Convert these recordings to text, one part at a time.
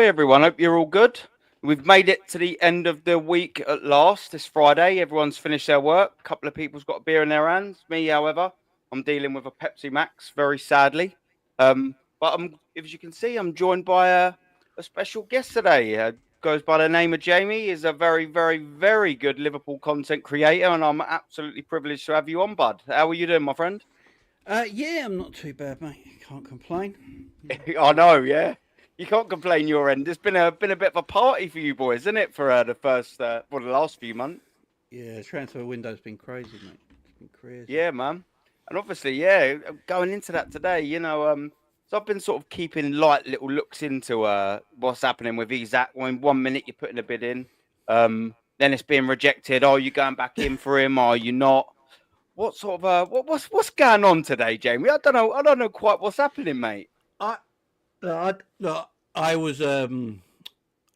ahoy, everyone. Hope you're all good. We've made it to the end of the week at last. This Friday, everyone's finished their work. A couple of people's got a beer in their hands. Me, however, I'm dealing with a Pepsi Max, very sadly. But as you can see, I'm joined by a special guest today. Goes by the name of Jamie. Is a very, very, very good Liverpool content creator, and I'm absolutely privileged to have you on, bud. How are you doing, my friend? Yeah, I'm not too bad, mate. Can't complain. I know, yeah. You can't complain your end. It's been a bit of a party for you boys, isn't it? For the first, for the last few months. Yeah, transfer window's been crazy, mate. It's been crazy. Yeah, man. And obviously, yeah, going into that today, so I've been sort of keeping light little looks into what's happening with Isak. When 1 minute you're putting a bid in, then it's being rejected. Are you going back in for him? Are you not? What sort of what's going on today, Jamie? I don't know. I don't know quite what's happening, mate. I, I was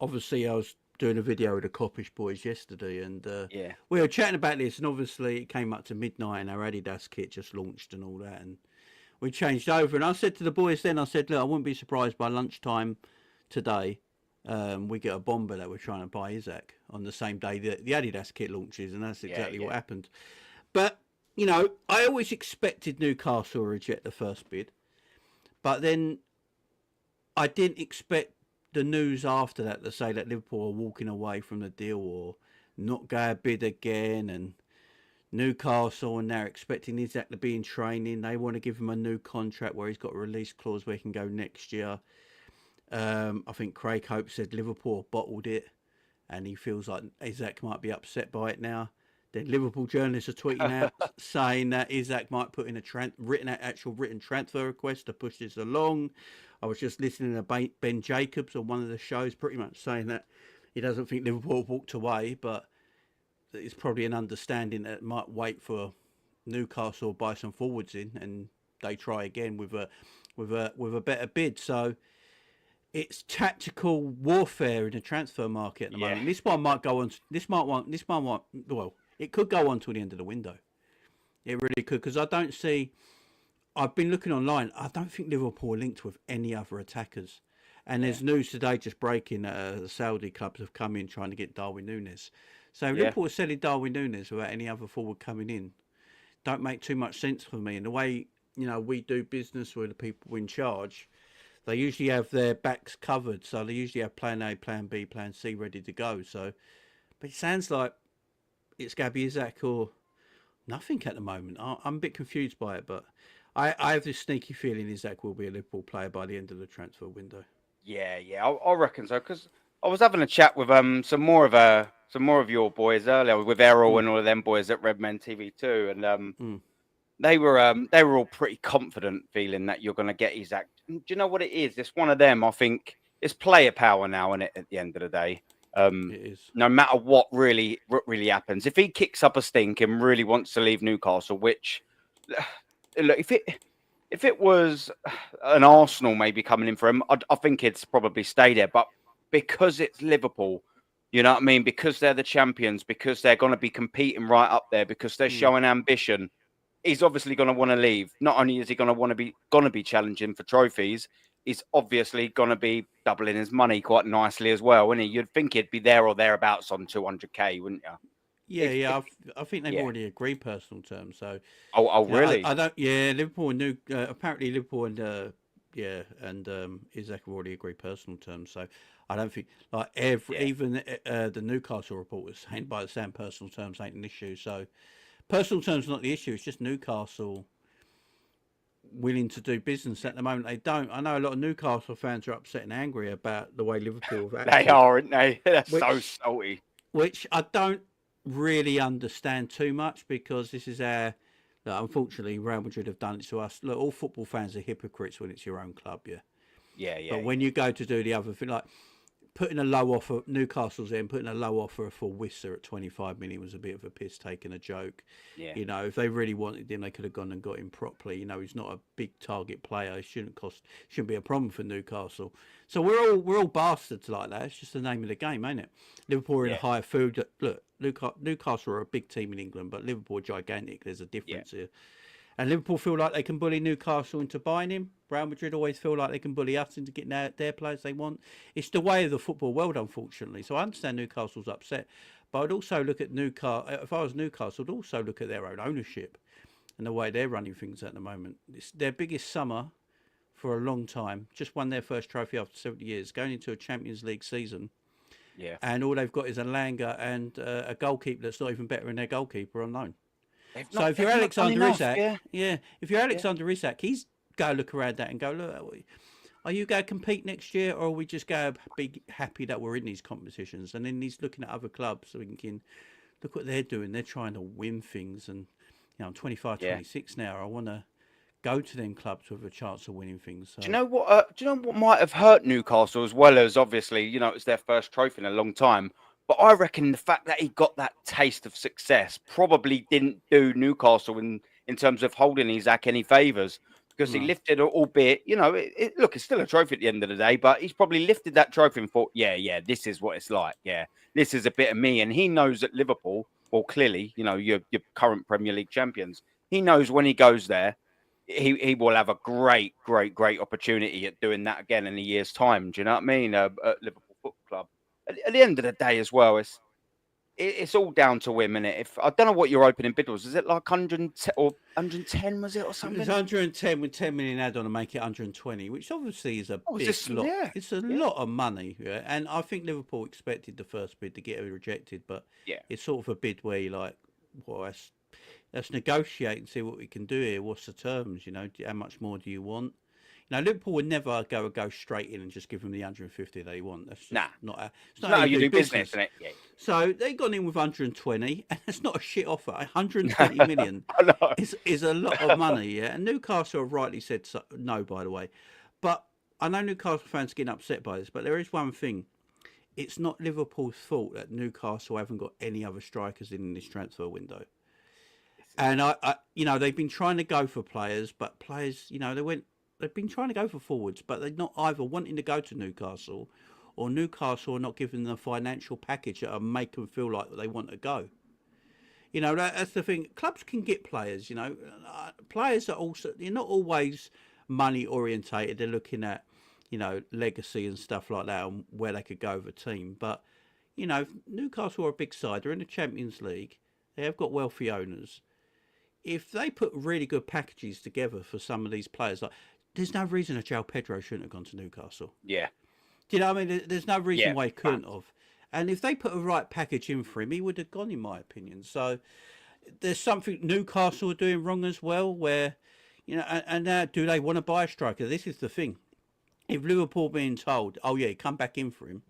obviously I was doing a video with the Coppish boys yesterday, and Yeah, we were chatting about this, and obviously it came up to midnight, and our Adidas kit just launched and all that, and we changed over, and I said to the boys then, I said, look, I wouldn't be surprised by lunchtime today. We get a bomber that we're trying to buy Isak on the same day that the Adidas kit launches, and that's yeah, exactly yeah, what happened. But I always expected Newcastle to reject the first bid, but then I didn't expect the news after that to say that Liverpool are walking away from the deal or not going to bid again, and Newcastle and they're expecting Isak to be in training. They want to give him a new contract where he's got a release clause where he can go next year. I think Craig Hope said Liverpool bottled it, and he feels like Isak might be upset by it now. Then Liverpool journalists are tweeting out saying that Isak might put in a actual written transfer request to push this along. I was just listening to Ben Jacobs on one of the shows, pretty much saying that he doesn't think Liverpool walked away, but it's probably an understanding that it might wait for Newcastle buy some forwards in, and they try again with a better bid. So it's tactical warfare in the transfer market at the yeah. moment. This one might go on. Well, it could go on till the end of the window. It really could, because I don't see. I've been looking online. I don't think Liverpool are linked with any other attackers. And Yeah, there's news today just breaking that the Saudi clubs have come in trying to get Darwin Núñez. So yeah, Liverpool are selling Darwin Núñez without any other forward coming in. Don't make too much sense for me. And the way we do business with the people in charge, they usually have their backs covered. So they usually have Plan A, Plan B, Plan C ready to go. So, but it sounds like it's going to be Isak or nothing at the moment. I'm a bit confused by it, but I have this sneaky feeling Isak will be a Liverpool player by the end of the transfer window. yeah. I reckon so because I was having a chat with some more of your boys earlier with Errol Mm, and all of them boys at Redmen TV too, and mm, they were all pretty confident, feeling that you're going to get Isak. Do you know what it is? It's one of them. I think it's player power now, in it. At the end of the day, it um, is. no matter what really happens, if he kicks up a stink and really wants to leave Newcastle, which look, if it was an Arsenal maybe coming in for him, I think he'd probably stay there. But because it's Liverpool, you know what I mean? Because they're the champions, because they're going to be competing right up there, because they're Mm. showing ambition, he's obviously going to want to leave. Not only is he going to want to be challenging for trophies, he's obviously going to be doubling his money quite nicely as well, wouldn't he? You'd think he'd be there or thereabouts on 200k, wouldn't you? Yeah, yeah. If I think they've yeah. already agreed personal terms. So Oh, I really? don't. Yeah, Liverpool and New. Apparently Liverpool and yeah, and Isak have already agreed personal terms. So I don't think like every Yeah. even the Newcastle report was saying by the same personal terms ain't an issue. So personal terms are not the issue. It's just Newcastle willing to do business at the moment. They don't. I know a lot of Newcastle fans are upset and angry about the way Liverpool have They acted, are, aren't they? That's so which salty. which I don't really understand too much because this is our. Look, unfortunately, Real Madrid have done it to us. Look, all football fans are hypocrites when it's your own club, yeah. Yeah, But yeah, when yeah. you go to do the other thing, like putting a low offer, Newcastle's in putting a low offer for Wissa at 25 million was a bit of a piss taking a joke. Yeah. If they really wanted him, they could have gone and got him properly. He's not a big target player. He shouldn't be a problem for Newcastle. So we're all bastards like that. It's just the name of the game, ain't it? Liverpool are in a Yeah. higher food. Look, Newcastle are a big team in England, but Liverpool are gigantic. There's a Yeah. difference here. And Liverpool feel like they can bully Newcastle into buying him. Real Madrid always feel like they can bully us into getting their players they want. It's the way of the football world, unfortunately. So I understand Newcastle's upset. But I'd also look at Newcastle. If I was Newcastle, I'd also look at their own ownership and the way they're running things at the moment. It's their biggest summer for a long time. Just won their first trophy after 70 years, going into a Champions League season. Yeah. And all they've got is a Langer and a goalkeeper that's not even better than their goalkeeper on loan. So if you're Alexander Isak, if you're Alexander Isak, he's go look around that and go, look, are you going to compete next year, or are we just going to be happy that we're in these competitions? And then he's looking at other clubs, so thinking, look what they're doing. They're trying to win things, and I'm 25, 26 now. I want to go to them clubs with a chance of winning things. So. Do you know what? Do you know what might have hurt Newcastle as well as obviously, it's their first trophy in a long time. But I reckon the fact that he got that taste of success probably didn't do Newcastle in terms of holding Isak any favours, because he lifted, albeit, look, it's still a trophy at the end of the day, but he's probably lifted that trophy and thought, yeah, this is what it's like. Yeah, this is a bit of me. And he knows that Liverpool, well, clearly, your current Premier League champions, he knows when he goes there, he will have a great opportunity at doing that again in a year's time. Do you know what I mean? At Liverpool Football Club. At the end of the day, as well, it's all down to him, innit? If I don't know what your opening bid was, is it like 110 or 110? Was it or something? It was 110 with 10 million add-on to make it 120, which obviously is a big lot. Yeah. It's a lot of money, and I think Liverpool expected the first bid to get rejected, but it's sort of a bid where you're like, well, let's negotiate and see what we can do here. What's the terms? How much more do you want? Liverpool would never go straight in and just give them the 150 they want. That's just not how you do business. Isn't it? Yeah. So they got in with 120, and it's not a shit offer. 120 million is a lot of money, yeah. And Newcastle have rightly said no, by the way. But I know Newcastle fans are getting upset by this, but there is one thing. It's not Liverpool's fault that Newcastle haven't got any other strikers in this transfer window. And I they've been trying to go for players, but players, they've been trying to go for forwards, but they're not either wanting to go to Newcastle, or Newcastle are not giving them the financial package that will make them feel like they want to go. That's the thing. Clubs can get players. Players are also, they're not always money orientated. They're looking at legacy and stuff like that, and where they could go with a team. But Newcastle are a big side. They're in the Champions League. They have got wealthy owners. If they put really good packages together for some of these players, there's no reason that João Pedro shouldn't have gone to Newcastle. Yeah. Do you know what I mean? There's no reason why he couldn't have. And if they put a right package in for him, he would have gone, in my opinion. So there's something Newcastle are doing wrong as well, where, and now do they want to buy a striker? This is the thing. If Liverpool being told, come back in for him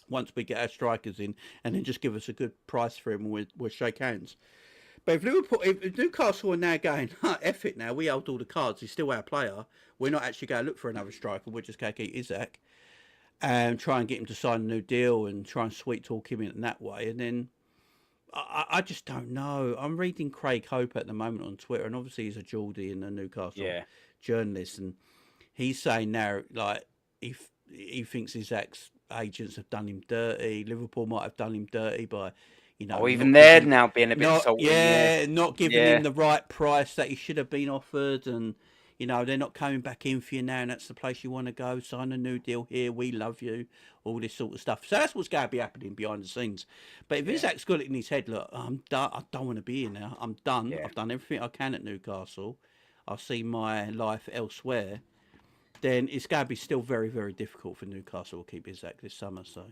once we get our strikers in, and then just give us a good price for him, and we'll shake hands. But if Newcastle are now going, F it now, we hold all the cards, he's still our player, we're not actually going to look for another striker, we're just going to get Isak and try and get him to sign a new deal and try and sweet talk him in that way. And then I just don't know. I'm reading Craig Hope at the moment on Twitter, and obviously he's a Geordie and a Newcastle journalist, and he's saying now, like, if he thinks Isak's agents have done him dirty, Liverpool might have done him dirty by... even they're now being a bit salty. Not giving him the right price that he should have been offered, and they're not coming back in for you now, and that's the place you want to go. Sign a new deal here. We love you. All this sort of stuff. So that's what's going to be happening behind the scenes. But if Isak's got it in his head, look, I'm done. I don't want to be here now. I'm done. I've done everything I can at Newcastle. I see my life elsewhere. Then it's going to be still very, very difficult for Newcastle to keep Isak this summer. So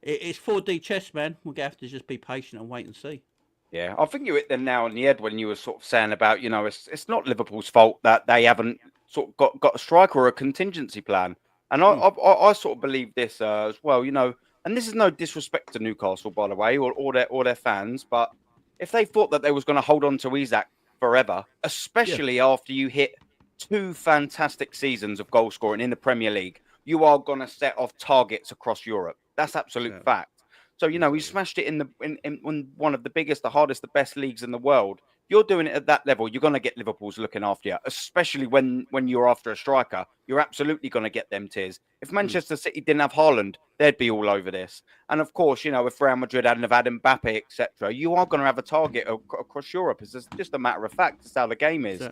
it's 4D chess, man. We're going to have to just be patient and wait and see. Yeah, I think you hit the nail on the head when you were sort of saying about, it's not Liverpool's fault that they haven't sort of got a striker or a contingency plan. And I sort of believe this as well, and this is no disrespect to Newcastle, by the way, or their fans, but if they thought that they was going to hold on to Isak forever, especially after you hit 2 fantastic seasons of goal scoring in the Premier League, you are going to set off targets across Europe. That's absolute fact. So, he smashed it in one of the biggest, the hardest, the best leagues in the world. you're doing it at that level, you're going to get Liverpool's looking after you, especially when you're after a striker. You're absolutely going to get them tears. If Manchester City didn't have Haaland, they'd be all over this. And of course, if Real Madrid hadn't have had Mbappe, etc., you are going to have a target across Europe. It's just a matter of fact. That's how the game is.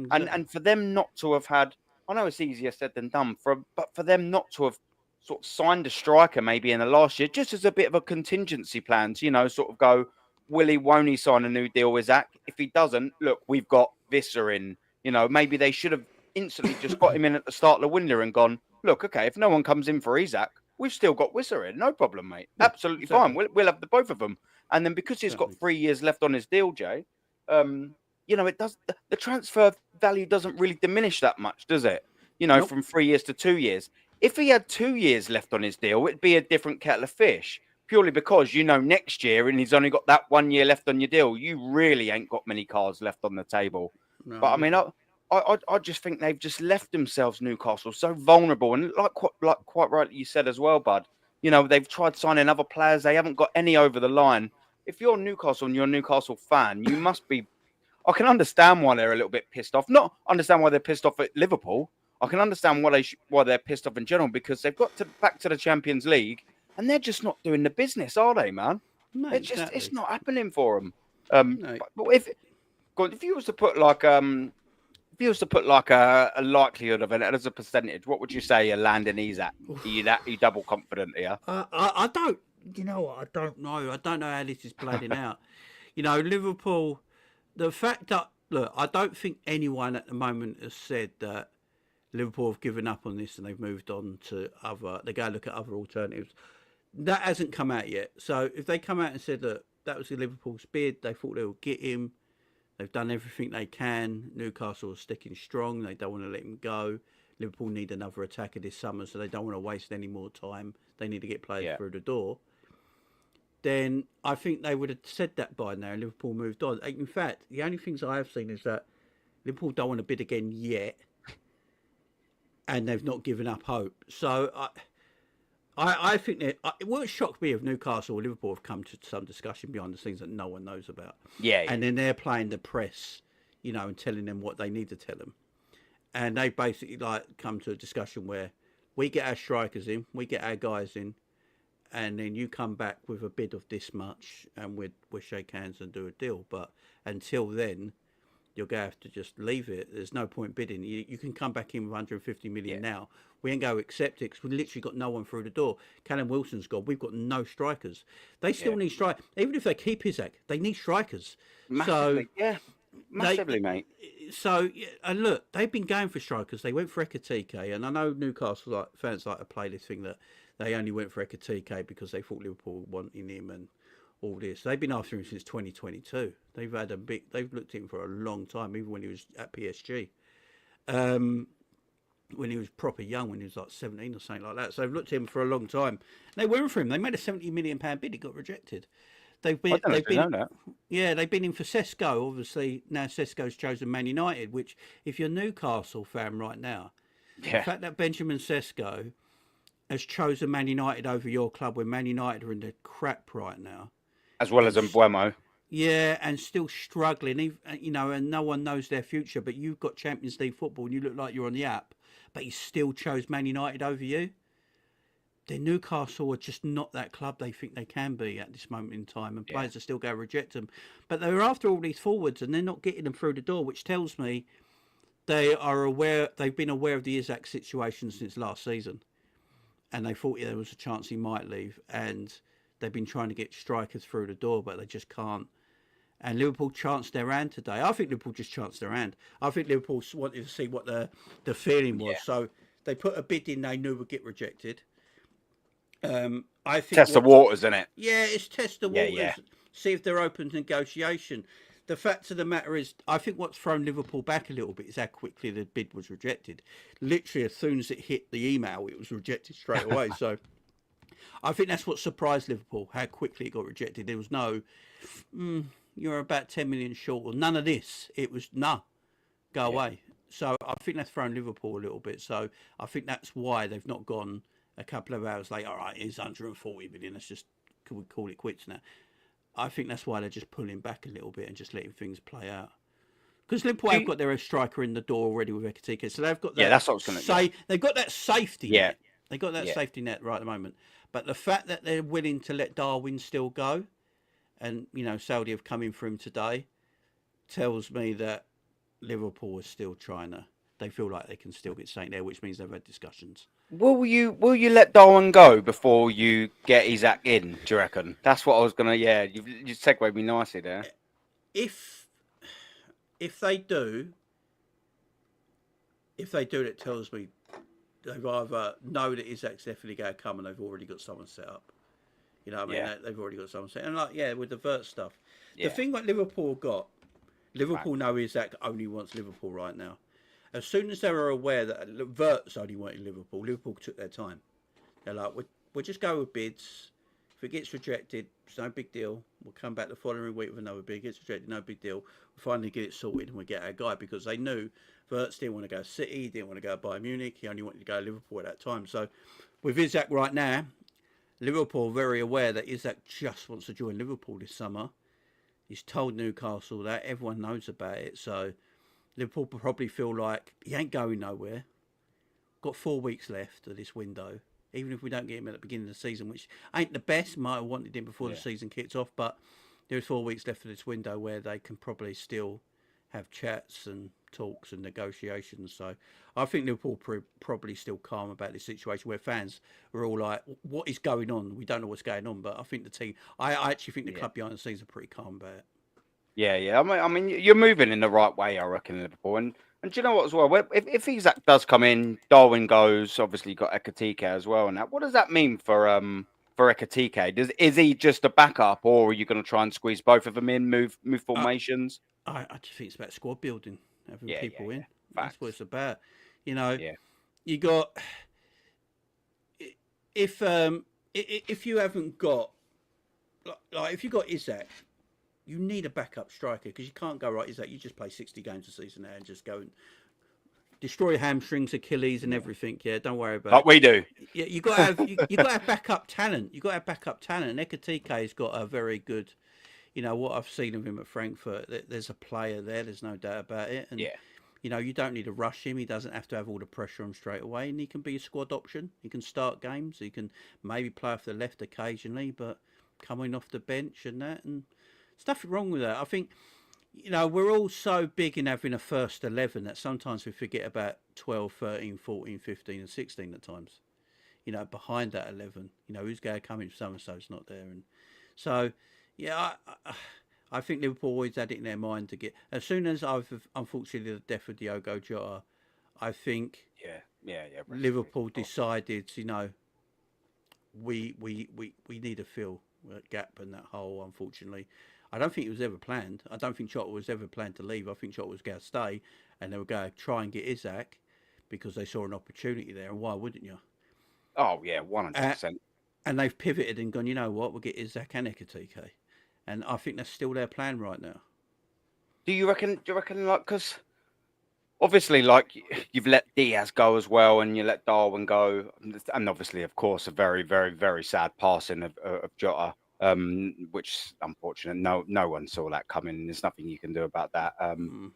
And for them not to have had, I know it's easier said than done, but for them not to have sort of signed a striker maybe in the last year, just as a bit of a contingency plan to, sort of go, will he, won't he sign a new deal with Isak? If he doesn't, look, we've got Visser in. Maybe they should have instantly just got him in at the start of the window and gone, look, okay, if no one comes in for Isak, we've still got Visser in. No problem, mate. Yeah, absolutely fine. We'll have the both of them. And then because he's got 3 years left on his deal, Jay, it does, the transfer value doesn't really diminish that much, does it? Nope. From 3 years to 2 years. If he had 2 years left on his deal, it'd be a different kettle of fish. Purely because next year, and he's only got that 1 year left on your deal, you really ain't got many cards left on the table. No. But I mean, I just think they've just left themselves, Newcastle, so vulnerable. And like quite rightly you said as well, Bud. They've tried signing other players, they haven't got any over the line. If you're Newcastle and you're a Newcastle fan, you must be. I can understand why they're a little bit pissed off. Not understand why they're pissed off at Liverpool. I can understand why they're pissed off in general, because they've got back to the Champions League. And they're just not doing the business, are they, man? No, it's not happening for them. No. But if you was to put like a likelihood of it as a percentage, what would you say you're landing Isak? Are you double confident here? I don't. You know what? I don't know. I don't know how this is playing out. Liverpool. The fact that I don't think anyone at the moment has said that Liverpool have given up on this and they've moved on to other. They go look at other alternatives. That hasn't come out yet. So if they come out and said that was the Liverpool's bid, they thought they would get him. They've done everything they can. Newcastle are sticking strong. They don't want to let him go. Liverpool need another attacker this summer, so they don't want to waste any more time. They need to get players through the door. Then I think they would have said that by now. Liverpool moved on. In fact, the only things I have seen is that Liverpool don't want to bid again yet, and they've not given up hope. So I think that it won't shock me if Newcastle or Liverpool have come to some discussion behind the scenes that no one knows about. Yeah. And then they're playing the press, and telling them what they need to tell them. And they basically come to a discussion where we get our strikers in, we get our guys in, and then you come back with a bid of this much, and we'll shake hands and do a deal. But until then, you're going to have to just leave it. There's no point bidding. You can come back in with 150 million now. We ain't going to accept it because we've literally got no one through the door. Callum Wilson's gone. We've got no strikers. They still need strikers. Even if they keep Isak, they need strikers. Massively, massively, mate. So, and look, they've been going for strikers. They went for Ekitike, and I know Newcastle fans like to play this thing that they only went for Ekitike because they thought Liverpool wanted him and all this. They've been after him since 2022. They've looked at him for a long time, even when he was at PSG. When he was proper young, when he was like 17 or something like that. So they've looked at him for a long time. And they went for him. They made a £70 million bid. It got rejected. They've been in for Sesko. Obviously, now Sesko's chosen Man United, which, if you're a Newcastle fan right now, the fact that Benjamin Sesko has chosen Man United over your club when Man United are in the crap right now. As well as Mbuemo. Yeah, and still struggling, and no one knows their future, but you've got Champions League football and you look like you're on the up, but he still chose Man United over you. Then Newcastle are just not that club they think they can be at this moment in time, and players are still going to reject them. But they're after all these forwards and they're not getting them through the door, which tells me they've been aware of the Isak situation since last season. And they thought there was a chance he might leave, and they've been trying to get strikers through the door, but they just can't. And Liverpool chanced their hand today. I think Liverpool just chanced their hand. I think Liverpool wanted to see what the feeling was. So they put a bid in they knew would get rejected. I think test the waters, isn't it? Yeah, it's test the waters. Yeah. See if they're open to negotiation. The fact of the matter is, I think what's thrown Liverpool back a little bit is how quickly the bid was rejected. Literally, as soon as it hit the email, it was rejected straight away. So I think that's what surprised Liverpool, how quickly it got rejected. There was no, you're about 10 million short, or none of this. It was, go away. So I think that's thrown Liverpool a little bit. So I think that's why they've not gone a couple of hours later. All right, here's 140 million. Let's just call it quits now. I think that's why they're just pulling back a little bit and just letting things play out. Because Liverpool Do have you, got their striker in the door already with Ekatike, so they've got yeah, that that's what I was gonna. Yeah, they've got that safety yeah, net. They've got that yeah. safety net right at the moment. But the fact that they're willing to let Darwin still go, and Saudi have come in for him today, tells me that Liverpool is still trying to. They feel like they can still get something there, which means they've had discussions. Will you let Darwin go before you get Isak in? Do you reckon? That's what I was gonna. Yeah, you segued me nicely there. If if they do, it tells me they've either know that Isak's definitely going to come and they've already got someone set up. You know what I Yeah, mean? They've already got someone set. And like, yeah, with the Vert stuff. The yeah. thing what Liverpool got, Fact. Liverpool know Isak only wants Liverpool right now. As soon as they were aware that Vert's only wanted Liverpool, Liverpool took their time. They're like, we'll just go with bids. If it gets rejected, it's no big deal. We'll come back the following week with another bid. It gets rejected, no big deal. We'll finally get it sorted and we'll get our guy, because they knew Verts didn't want to go City, didn't want to go Bayern Munich. He only wanted to go Liverpool at that time. So with Isak right now, Liverpool are very aware that Isak just wants to join Liverpool this summer. He's told Newcastle that. Everyone knows about it. So Liverpool probably feel like he ain't going nowhere. Got 4 weeks left of this window. Even if we don't get him at the beginning of the season, which ain't the best, might have wanted him before the season kicks off, but there's 4 weeks left of this window where they can probably still have chats and talks and negotiations. So I think Liverpool probably still calm about this situation, where fans are all like, what is going on? We don't know what's going on. But I think the team, I actually think the club behind the scenes are pretty calm about it. Yeah, yeah. I mean, you're moving in the right way, I reckon, Liverpool. And do you know what as well? If Isak does come in, Darwin goes. Obviously, you got Ekatike as well. And that, what does that mean for Ekatike? Is he just a backup, or are you going to try and squeeze both of them in, move I, formations? I just think it's about squad building, having Yeah, yeah, people in. yeah. That's what Facts. it's about. You know, Yeah, you got if um if you haven't got like if you got Isak, you need a backup striker, because you can't go right. Isak, you just play 60 games a season now and just go and destroy hamstrings, Achilles, and yeah. everything. Yeah, don't worry about Like it. we do. Yeah, you got to have you got to have backup talent. You got to have backup talent. And Ekatike's got a very good. What I've seen of him at Frankfurt, there's a player there. There's no doubt about it. And Yeah. you don't need to rush him. He doesn't have to have all the pressure on straight away, and he can be a squad option. He can start games. He can maybe play off the left occasionally, but coming off the bench and that, and there's nothing wrong with that. I think we're all so big in having a first 11 that sometimes we forget about 12, 13, 14, 15 and 16 at times. Behind that 11, who's going to come in if so-and-so's not there. And so, yeah, I think Liverpool always had it in their mind to get, as soon as unfortunately, the death of Diogo Jota, I think Yeah, yeah, yeah. Liverpool decided, we need to fill that gap and that hole, unfortunately. I don't think it was ever planned. I don't think Jota was ever planned to leave. I think Jota was going to stay, and they were going to try and get Isak because they saw an opportunity there. And why wouldn't you? Oh yeah, 100%. And they've pivoted and gone, you know what, we'll get Isak and Ekatike. And I think that's still their plan right now. Do you reckon? Like, because obviously, like you've let Diaz go as well, and you let Darwin go, and obviously, of course, a very, very, very sad passing of Jota, which is unfortunate. No one saw that coming. There's nothing you can do about that. Mm.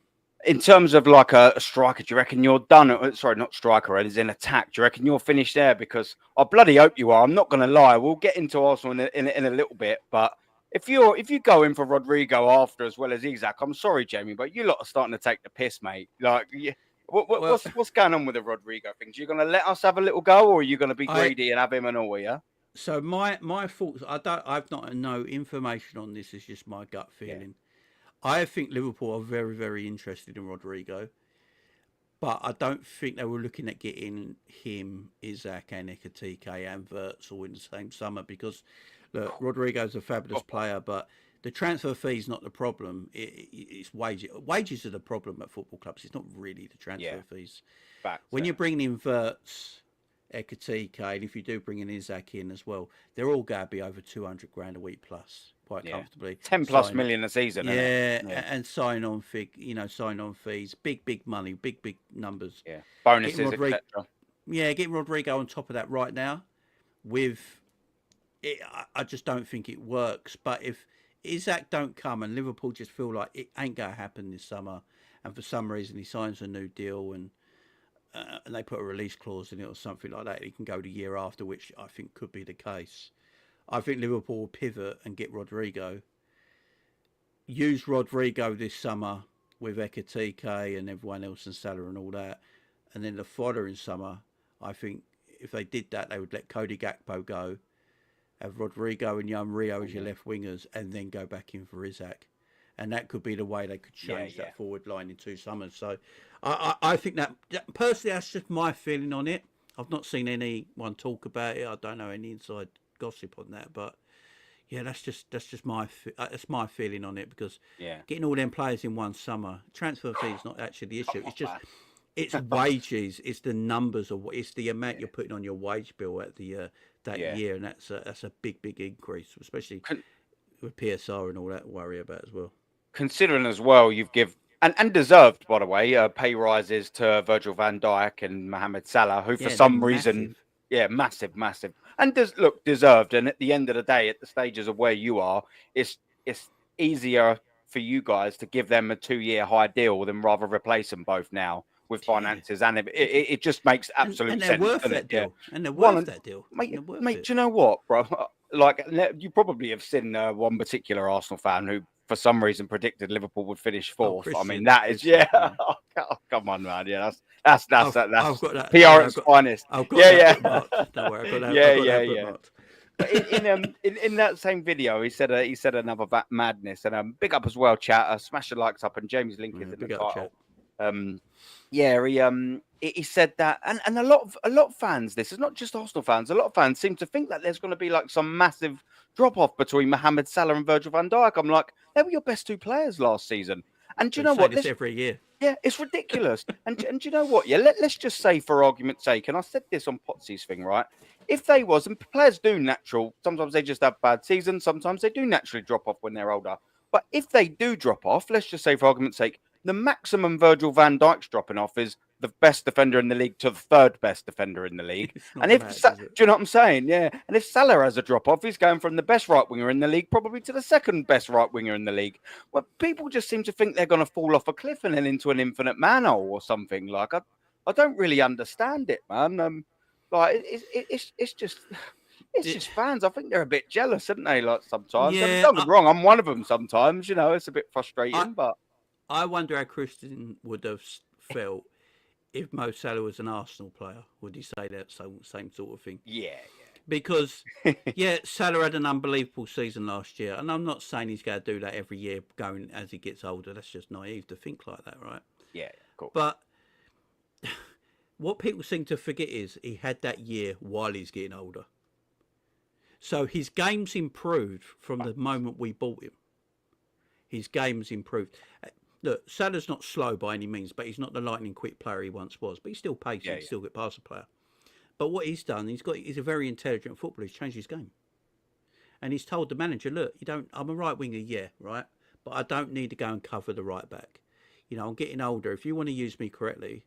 In terms of like a striker, do you reckon you're done? Sorry, not striker, as in attack. Do you reckon you're finished there? Because I bloody hope you are. I'm not going to lie. We'll get into Arsenal in a little bit, but if you go in for Rodrigo after as well as Isak, I'm sorry, Jamie, but you lot are starting to take the piss, mate. Like, Well, what's going on with the Rodrigo things? You're going to let us have a little go, or are you going to be I greedy and have him and all? Yeah, so my thoughts. I've not no information on this. It's just my gut yeah. feeling. I think Liverpool are very, very interested in Rodrigo, but I don't think they were looking at getting him, Isak, and Ekatike and Wirtz all in the same summer, because look, Rodrigo's a fabulous player, but the transfer fee is not the problem. It's wages. Wages are the problem at football clubs. It's not really the transfer fees. Facts, When you're bringing in Wirtz, Ekatike, and if you do bring in Isak in as well, they're all going to be over 200 grand a week plus, quite comfortably. 10+ million a season, isn't Yeah, it? Yeah, and sign on fees, big money, big numbers. yeah. Getting Bonuses, Rodrigo, etc. getting Rodrigo on top of that right now, with it, I just don't think it works. But Isak don't come and Liverpool just feel like it ain't going to happen this summer, and for some reason he signs a new deal and they put a release clause in it or something like that, he can go the year after, which I think could be the case. I think Liverpool will pivot and get Rodrigo. Use Rodrigo this summer with Ekatike and everyone else and Salah and all that. And then the following summer, I think if they did that, they would let Cody Gakpo go, have Rodrigo and young Rio as your left wingers, and then go back in for Isak. And that could be the way they could change that forward line in 2 summers. So I think that personally, that's just my feeling on it. I've not seen anyone talk about it. I don't know any inside gossip on that, but yeah, that's just my feeling on it, because getting all them players in one summer, transfer fee is not actually the issue. It's just it's wages, it's the numbers of it's the amount you're putting on your wage bill at the that year, and that's a big increase, especially with PSR and all that worry about as well. Considering as well, you've and deserved, by the way, pay rises to Virgil van Dijk and Mohamed Salah, who for some reason, massive, and deserved. And at the end of the day, at the stages of where you are, it's easier for you guys to give them a 2-year high deal than rather replace them both now with finances, and it just makes absolute sense. And they're worth that deal. And they're worth that deal. Mate, do you know what, bro? Like, you probably have seen one particular Arsenal fan who, for some reason, predicted Liverpool would finish 4th. I mean, that is, Oh, come on, man. Yeah, that's I've got that, PR at its finest. I've got that bookmarked. Don't worry, I've got that. But in that same video, he said another madness, and big up as well, chat. Smash the likes up, and James Link is in the title. He said that, and a lot of fans. This is not just Arsenal fans. A lot of fans seem to think that there's going to be like some massive drop off between Mohamed Salah and Virgil van Dijk. I'm like, they were your best 2 players last season, and do you know what? This every year. Yeah, it's ridiculous. and do you know what? Yeah, let's just say, for argument's sake, and I said this on Potsy's thing, right? If they was, and players do sometimes they just have bad seasons. Sometimes they do naturally drop off when they're older. But if they do drop off, let's just say, for argument's sake, the maximum Virgil van Dijk's dropping off is the best defender in the league to the 3rd best defender in the league. And do you know what I'm saying? Yeah. And if Salah has a drop off, he's going from the best right winger in the league probably to the 2nd best right winger in the league. Well, people just seem to think they're going to fall off a cliff and then into an infinite manhole or something. Like, I don't really understand it, man. Like, it's just fans. I think they're a bit jealous, aren't they? Like, sometimes. Yeah, don't get me wrong. I'm one of them sometimes. You know, it's a bit frustrating, but I wonder how Christian would have felt if Mo Salah was an Arsenal player. Would he say that same sort of thing? Yeah. Because, Salah had an unbelievable season last year. And I'm not saying he's going to do that every year going as he gets older. That's just naive to think like that, right? Yeah, cool. But what people seem to forget is he had that year while he's getting older. So his game's improved from the moment we bought him. His game's improved. Look, Salah's not slow by any means, but he's not the lightning quick player he once was. But he's still pacey, he's still a good passer player. But what he's done, he's a very intelligent footballer. He's changed his game. And he's told the manager, look, I'm a right winger, right? But I don't need to go and cover the right back. You know, I'm getting older. If you want to use me correctly,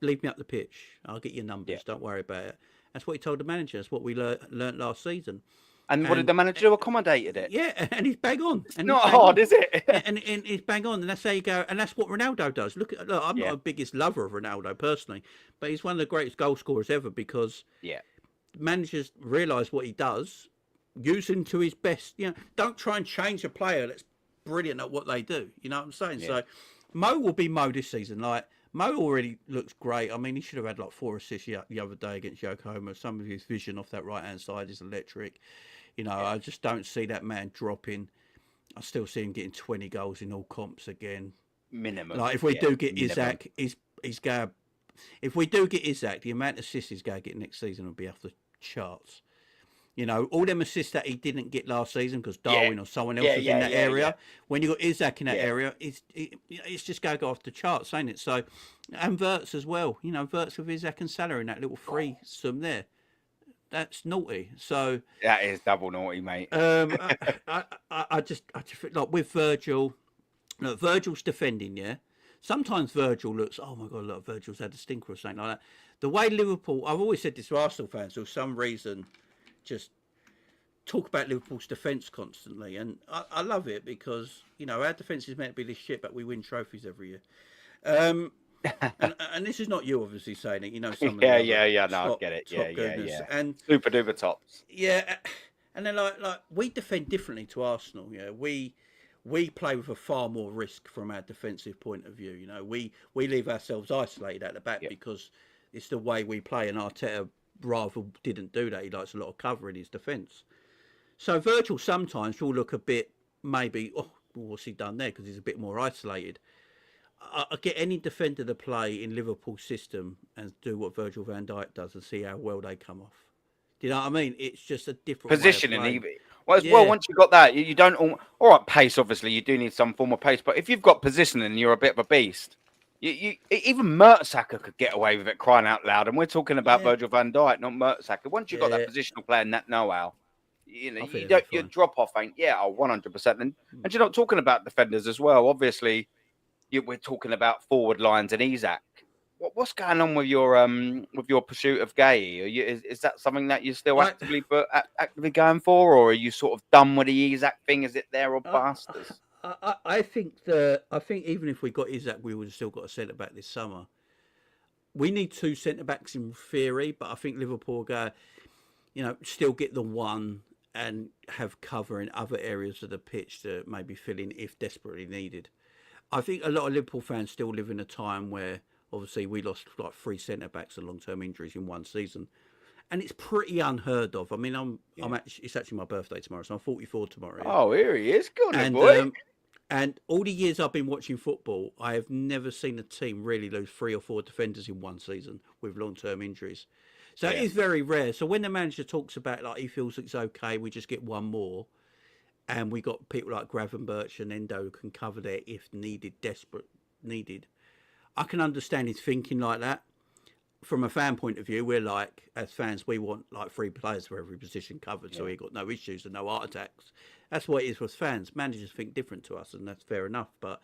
leave me up the pitch. I'll get your numbers. Don't worry about it. That's what he told the manager. That's what we learnt last season. And what did the manager do? Accommodated it. Yeah, and he's bang on. It's not hard, is it? and he's bang on, and that's how you go. And that's what Ronaldo does. Look, I'm not the biggest lover of Ronaldo personally, but he's one of the greatest goal scorers ever because managers realise what he does, use him to his best. You know, don't try and change a player that's brilliant at what they do. You know what I'm saying? Yeah. So Mo will be Mo this season. Like, Mo already looks great. I mean, he should have had like 4 assists the other day against Yokohama. Some of his vision off that right-hand side is electric. You know, I just don't see that man dropping. I still see him getting 20 goals in all comps again. Minimum. Like, if we do get Isak, he's going. If we do get Isak, the amount of assists he's going to get next season will be off the charts. You know, all them assists that he didn't get last season because Darwin or someone else was in that area. Yeah. When you got Isak in that area, it's just going to go off the charts, ain't it? So, and Wirtz as well. You know, Wirtz with Isak and Salah in that little threesome there. That's naughty. So that is double naughty, mate. I just feel like with Virgil, look, Virgil's defending, Sometimes Virgil looks, oh my God, look, Virgil's had a stinker or something like that. The way Liverpool, I've always said this to Arsenal fans, for some reason, just talk about Liverpool's defence constantly, and I love it because our defence is meant to be this shit, but we win trophies every year. And this is not you obviously saying it. Some of the other No, I get it. top goodness, and super duper tops. yeah, and then like we defend differently to Arsenal. We play with a far more risk from our defensive point of view. We leave ourselves isolated at the back because it's the way we play, and Arteta rather didn't do that. He likes a lot of cover in his defence. So Virgil sometimes will look a bit maybe, what's he done there? Because he's a bit more isolated. I get any defender to play in Liverpool's system and do what Virgil van Dijk does and see how well they come off. Do you know what I mean? It's just a different positioning. Way of playing. Well, once you've got that, you don't. All right, pace. Obviously, you do need some form of pace. But if you've got positioning, you're a bit of a beast. Even Mertesacker could get away with it, crying out loud. And we're talking about Virgil van Dijk, not Mertesacker. Once you've got that positional play and that know-how, your drop off ain't 100%. And you're not talking about defenders as well. Obviously, we're talking about forward lines and Isak. What's going on with your pursuit of Gay? Is that something that you're still actively going for, or are you sort of done with the Isak thing? Is it there or bust? I think even if we got Isak, we would have still got a centre back this summer. We need 2 centre backs in theory, but I think Liverpool go, still get the one and have cover in other areas of the pitch to maybe fill in if desperately needed. I think a lot of Liverpool fans still live in a time where obviously we lost like 3 centre backs and long-term injuries in one season, and it's pretty unheard of. I mean, it's actually my birthday tomorrow, so I'm 44 tomorrow. Oh, here he is, good boy. And all the years I've been watching football, I have never seen a team really lose 3 or 4 defenders in one season with long-term injuries. So it is very rare. So when the manager talks about like he feels it's okay, we just get one more, and we got people like Gravenberch and Endo who can cover there if desperate needed. I can understand his thinking like that. From a fan point of view, we're like, as fans, we want like 3 players for every position covered, so he got no issues and no heart attacks. That's what it is with fans. Managers think different to us, and that's fair enough. But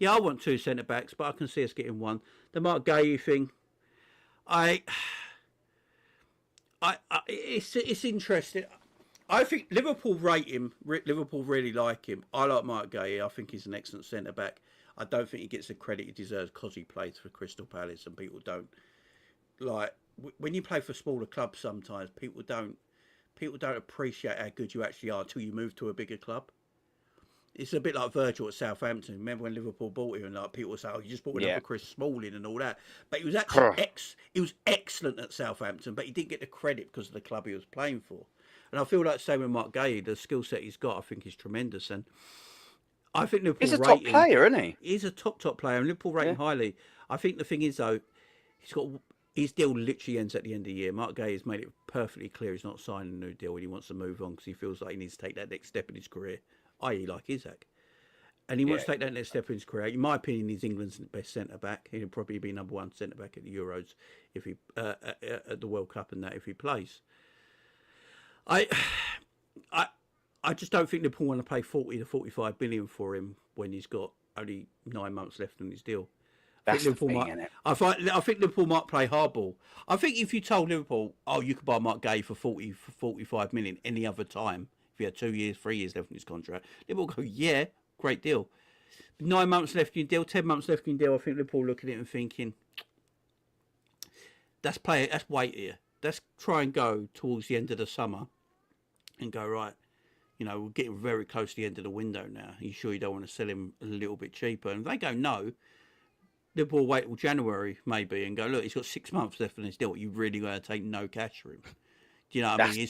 I want 2 centre backs, but I can see us getting one. The Mark Gay thing, it's interesting. I think Liverpool rate him. Liverpool really like him. I like Mark Gay. I think he's an excellent centre back. I don't think he gets the credit he deserves because he plays for Crystal Palace, and people don't like when you play for smaller clubs. Sometimes people don't appreciate how good you actually are until you move to a bigger club. It's a bit like Virgil at Southampton. Remember when Liverpool bought him, and like people say, "Oh, you just bought him for Chris Smalling and all that." But he was actually he was excellent at Southampton, but he didn't get the credit because of the club he was playing for. And I feel like the same with Mark Gay. The skill set he's got, I think, is tremendous. And I think Liverpool he's a top player, isn't he? He's a top player, and Liverpool rate him highly. I think the thing is though, his deal literally ends at the end of the year. Mark Gay has made it perfectly clear he's not signing a new deal and he wants to move on because he feels like he needs to take that next step in his career, i.e. like Isak. And he wants to take that next step in his career. In my opinion, he's England's best centre-back. He'll probably be number 1 centre-back at the Euros if he at the World Cup and that if he plays. I just don't think Liverpool want to pay 40 to 45 million for him when he's got only 9 months left on his deal. That's the thing, isn't it? I think Liverpool might play hardball. I think if you told Liverpool, you could buy Mark Gay for 45 million any other time, if he had 2 years, 3 years left in his contract, Liverpool go, yeah, great deal. 9 months left in your deal, 10 months left in your deal, I think Liverpool looking at it and thinking, let's wait here. Let's try and go towards the end of the summer and go, right, we're getting very close to the end of the window now. Are you sure you don't want to sell him a little bit cheaper? And if they go, no, Liverpool wait till January maybe and go, look, he's got 6 months left on his deal. You really going to take no cash for him? Do you know what I mean?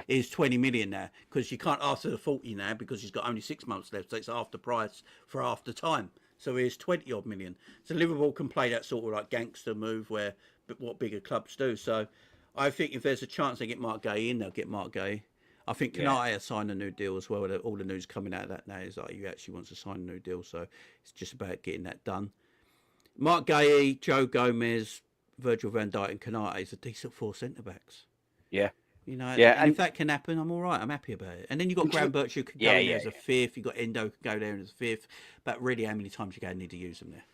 He's 20 million now because you can't ask for the 40 now because he's got only 6 months left. So it's half the price for half the time. So here's 20 odd million. So Liverpool can play that sort of like gangster move where what bigger clubs do. So I think if there's a chance they get Mark Gay in, they'll get Mark Gay. I think Kanate has signed a new deal as well. All the news coming out of that now is like he actually wants to sign a new deal. So it's just about getting that done. Mark Gay, Joe Gomez, Virgil van Dijk and Kanate is a decent 4 centre-backs. Yeah. And if that can happen, I'm all right. I'm happy about it. And then you've got Gravenberch who could go in there as a 5th. You've got Endo who could go there as a 5th. But really, how many times you going to need to use them there?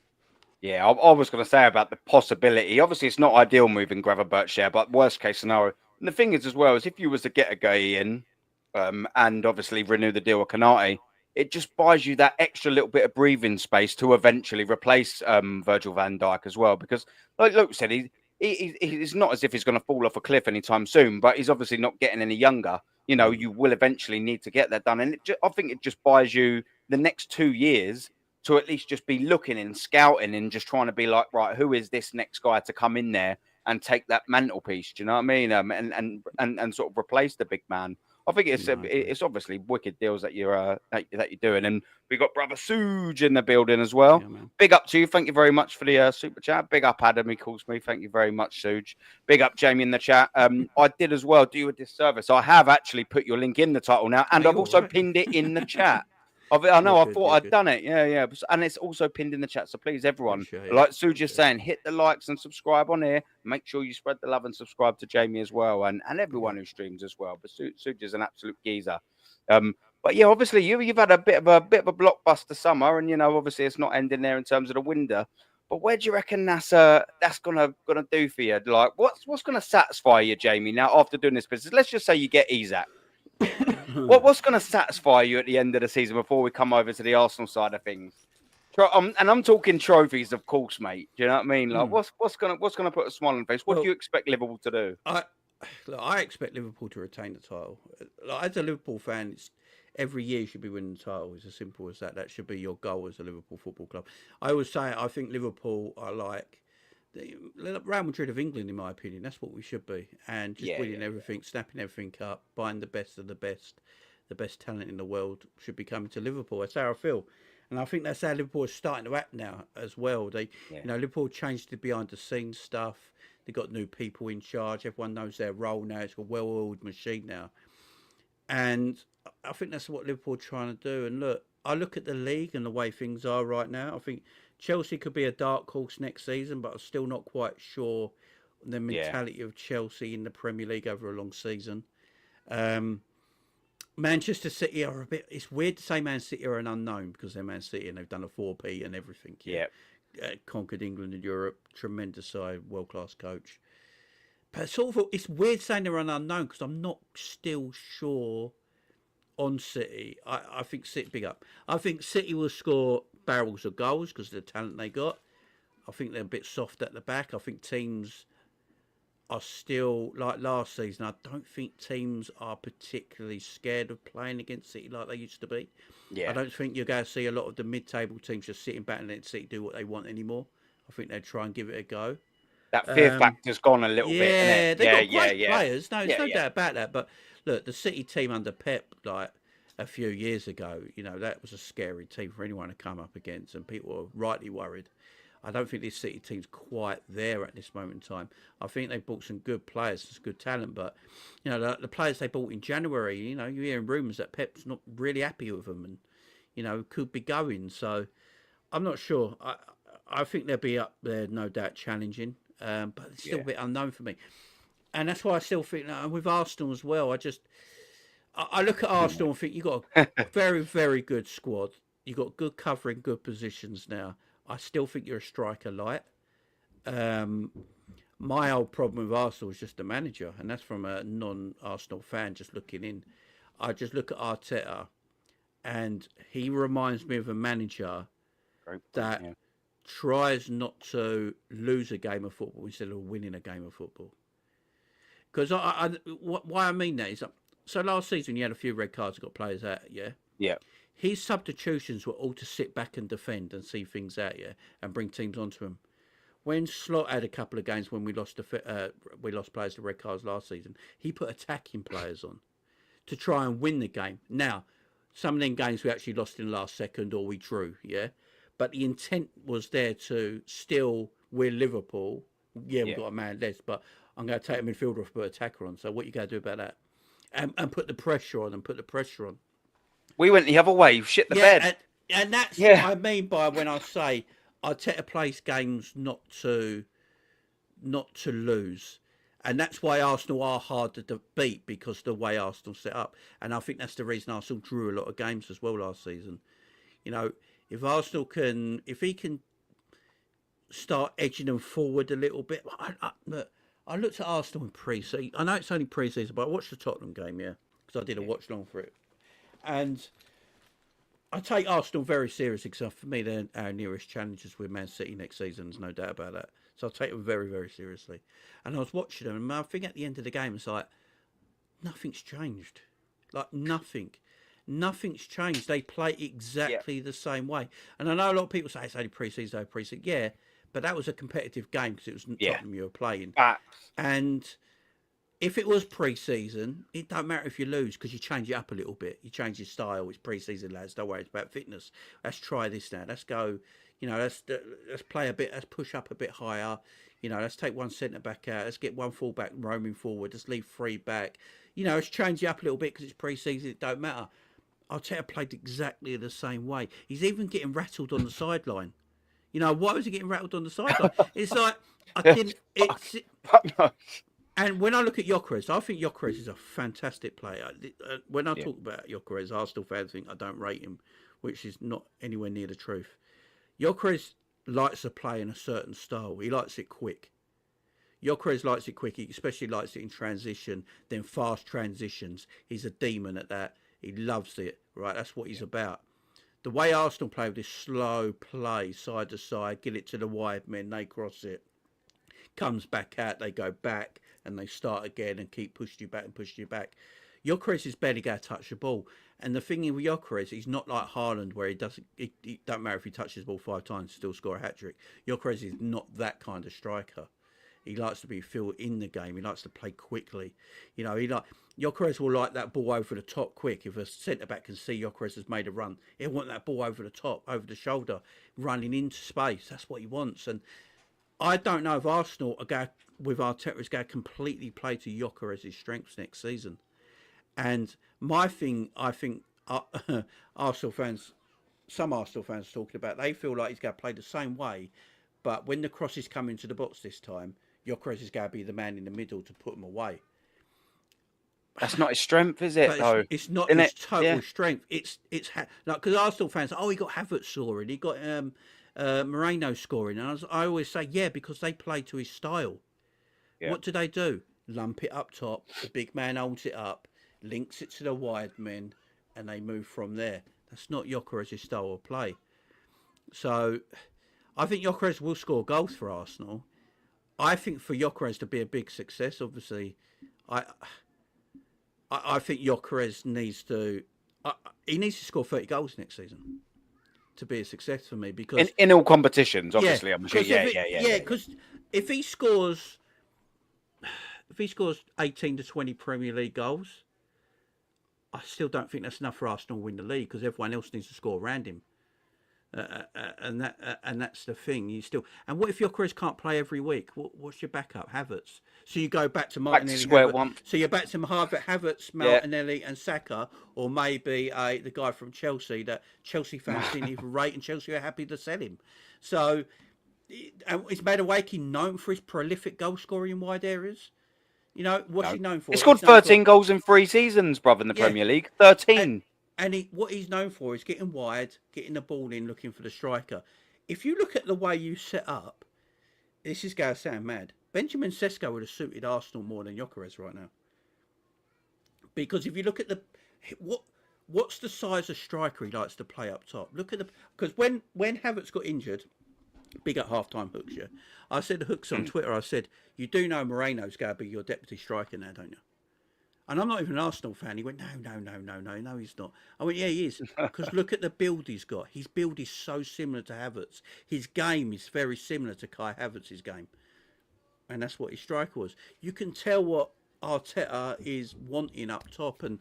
Yeah, I was going to say about the possibility. Obviously, it's not ideal moving Gravenberch there, but worst case scenario. And the thing is as well, is if you was to get a guy in, and obviously renew the deal with Kanate, it just buys you that extra little bit of breathing space to eventually replace Virgil van Dijk as well. Because, like Luke said, he's not as if he's going to fall off a cliff anytime soon, but he's obviously not getting any younger. You know, you will eventually need to get that done. And I think it just buys you the next 2 years to at least just be looking and scouting and just trying to be like, right, who is this next guy to come in there and take that mantelpiece? Do you know what I mean? And sort of replace the big man. I think it's obviously wicked deals that you're doing, and we got brother Suge in the building as well. Yeah, Big up to you. Thank you very much for the super chat. Big up Adam, he calls me. Thank you very much, Suge. Big up Jamie in the chat. I did as well do you a disservice. I have actually put your link in the title now, and I've also pinned it in the chat. I know. I thought I'd done it. Yeah. And it's also pinned in the chat. So please, everyone, like Suge is saying, hit the likes and subscribe on here. Make sure you spread the love and subscribe to Jamie as well, and everyone who streams as well. But Suge is an absolute geezer. But yeah, obviously you've had a bit of a blockbuster summer, and obviously it's not ending there in terms of the window. But where do you reckon that's gonna do for you? Like, what's gonna satisfy you, Jamie? Now after doing this business, let's just say you get Isak. What's going to satisfy you at the end of the season before we come over to the Arsenal side of things? And I'm talking trophies, of course, mate. Do you know what I mean? Like, what's going to put a smile on the face? What do you expect Liverpool to do? I expect Liverpool to retain the title. As a Liverpool fan, every year you should be winning the title. It's as simple as that. That should be your goal as a Liverpool Football Club. I always say I think Liverpool are like the Real Madrid of England, in my opinion. That's what we should be. And just winning everything, snapping everything up, buying the best of the best talent in the world should be coming to Liverpool. That's how I feel. And I think that's how Liverpool is starting to act now as well. Liverpool changed the behind the scenes stuff. They've got new people in charge. Everyone knows their role now. It's a well-oiled machine now. And I think that's what Liverpool are trying to do. And look, I look at the league and the way things are right now. I think Chelsea could be a dark horse next season, but I'm still not quite sure the mentality of Chelsea in the Premier League over a long season. Manchester City are a bit... It's weird to say Man City are an unknown because they're Man City and they've done a 4P and everything. Yeah. Conquered England and Europe. Tremendous side, world-class coach. But it's weird saying they're an unknown because I'm not still sure on City. I think City big up. I think City will score barrels of goals because of the talent they got. I think they're a bit soft at the back. I think teams are still like last season. I don't think teams are particularly scared of playing against City like they used to be. Yeah. I don't think you're going to see a lot of the mid-table teams just sitting back and letting City do what they want anymore. I think they'd try and give it a go. That fear factor's gone a little bit. Yeah, they've got great players. No, there's no doubt about that. But look, the City team under Pep, like a few years ago, that was a scary team for anyone to come up against, and people were rightly worried. I don't think this City team's quite there at this moment in time. I think they've bought some good players, some good talent, but the players they bought in January, you're hearing rumours that Pep's not really happy with them, and could be going. So I'm not sure. I think they'll be up there, no doubt, challenging, but it's still a bit unknown for me. And that's why I still think with Arsenal as well. I look at Arsenal and think you've got a very, very good squad. You've got good covering, good positions now. I still think you're a striker light. My old problem with Arsenal is just the manager, and that's from a non-Arsenal fan just looking in. I just look at Arteta, and he reminds me of a manager that tries not to lose a game of football instead of winning a game of football. Because why I mean that is, so last season you had a few red cards that got players out, Yeah. His substitutions were all to sit back and defend and see things out, and bring teams onto him. When Slot had a couple of games when we lost players to red cards last season, he put attacking players on to try and win the game. Now, some of them games we actually lost in the last second or we drew, but the intent was there to still, we're Liverpool. We've got a man less, but I'm going to take a midfielder off, put an attacker on. So what you got to do about that? And put the pressure on We went the other way. Shit the bed. And that's what I mean by when I say Arteta plays games not to lose. And that's why Arsenal are hard to beat, because of the way Arsenal set up. And I think that's the reason Arsenal drew a lot of games as well last season. If Arsenal if he can start edging them forward a little bit. I looked at Arsenal in pre-season. I know it's only pre-season, but I watched the Tottenham game, because I did a watch long for it. And I take Arsenal very seriously because for me, they're our nearest challengers with Man City next season. There's no doubt about that. So I take them very, very seriously. And I was watching them, and I think at the end of the game, it's like, nothing's changed. Like, nothing's changed. They play exactly the same way. And I know a lot of people say it's only pre-season, Yeah, but that was a competitive game because it was Tottenham you were playing. And if it was pre-season, it don't matter if you lose because you change it up a little bit. You change your style. It's pre-season, lads. Don't worry, it's about fitness. Let's try this now. Let's go. Let's play a bit. Let's push up a bit higher. Let's take one centre back out. Let's get one full back roaming forward. Let's leave three back. Let's change it up a little bit because it's pre-season. It don't matter. Arteta played exactly the same way. He's even getting rattled on the sideline. Why was he getting rattled on the sideline? It's like I didn't. And when I look at Gyökeres, I think Gyökeres is a fantastic player. When I talk about Gyökeres, Arsenal fans think I don't rate him, which is not anywhere near the truth. Gyökeres likes to play in a certain style. He likes it quick. Gyökeres likes it quick. He especially likes it in transition, then fast transitions. He's a demon at that. He loves it, right? That's what he's about. The way Arsenal play with this slow play, side to side, get it to the wide men, they cross it. Comes back out, they go back, and they start again and keep pushing you back and pushing you back. Gyökeres is barely going to touch the ball. And the thing with Gyökeres, he's not like Haaland where he doesn't. It don't matter if he touches the ball 5 times, still score a hat-trick. Gyökeres is not that kind of striker. He likes to be filled in the game. He likes to play quickly. Gyökeres will like that ball over the top quick. If a centre-back can see Gyökeres has made a run, he'll want that ball over the top, over the shoulder, running into space. That's what he wants. And I don't know if Arsenal are going, with Arteta, is going to completely play to Gyökeres' strengths next season. And my thing, I think Arsenal fans, some Arsenal fans are talking about, they feel like he's going to play the same way, but when the crosses come into the box this time, Gyökeres is going to be the man in the middle to put them away. That's not his strength, is it? Though it's not his total strength. It's like because Arsenal fans, he got Havertz scoring, he got Moreno scoring, and I always say, because they play to his style. Yeah. What do? Lump it up top. The big man holds it up, links it to the wide men, and they move from there. That's not Gyökeres' style of play. So I think Gyökeres will score goals for Arsenal. I think for Gyökeres to be a big success, obviously, I think Gyökeres needs to score 30 goals next season to be a success for me, because in all competitions, obviously, I'm sure. Because if he scores 18 to 20 Premier League goals, I still don't think that's enough for Arsenal to win the league, because everyone else needs to score around him. And that's the thing. And what if Gyökeres can't play every week? What's your backup? Havertz. So you go back to Martinelli. Back to square one. So you're back to Havertz, Martinelli, and Saka, or maybe the guy from Chelsea that Chelsea fans didn't even rate, and Chelsea are happy to sell him. So, and is Madueke known for his prolific goal scoring in wide areas? What's he known for? He scored 13 goals in 3 seasons, brother, in the Premier League. 13. And what he's known for is getting wide, getting the ball in, looking for the striker. If you look at the way you set up, this is going to sound mad. Benjamin Sesko would have suited Arsenal more than Gyökeres right now. Because if you look at what's the size of striker he likes to play up top? Because when Havertz got injured, big at half-time Hooks, I said to Hooks on Twitter, I said, you do know Moreno's going to be your deputy striker now, don't you? And I'm not even an Arsenal fan. He went, no, he's not. I went, yeah, he is. Because look at the build he's got. His build is so similar to Havertz. His game is very similar to Kai Havertz's game. And that's what his striker was. You can tell what Arteta is wanting up top. And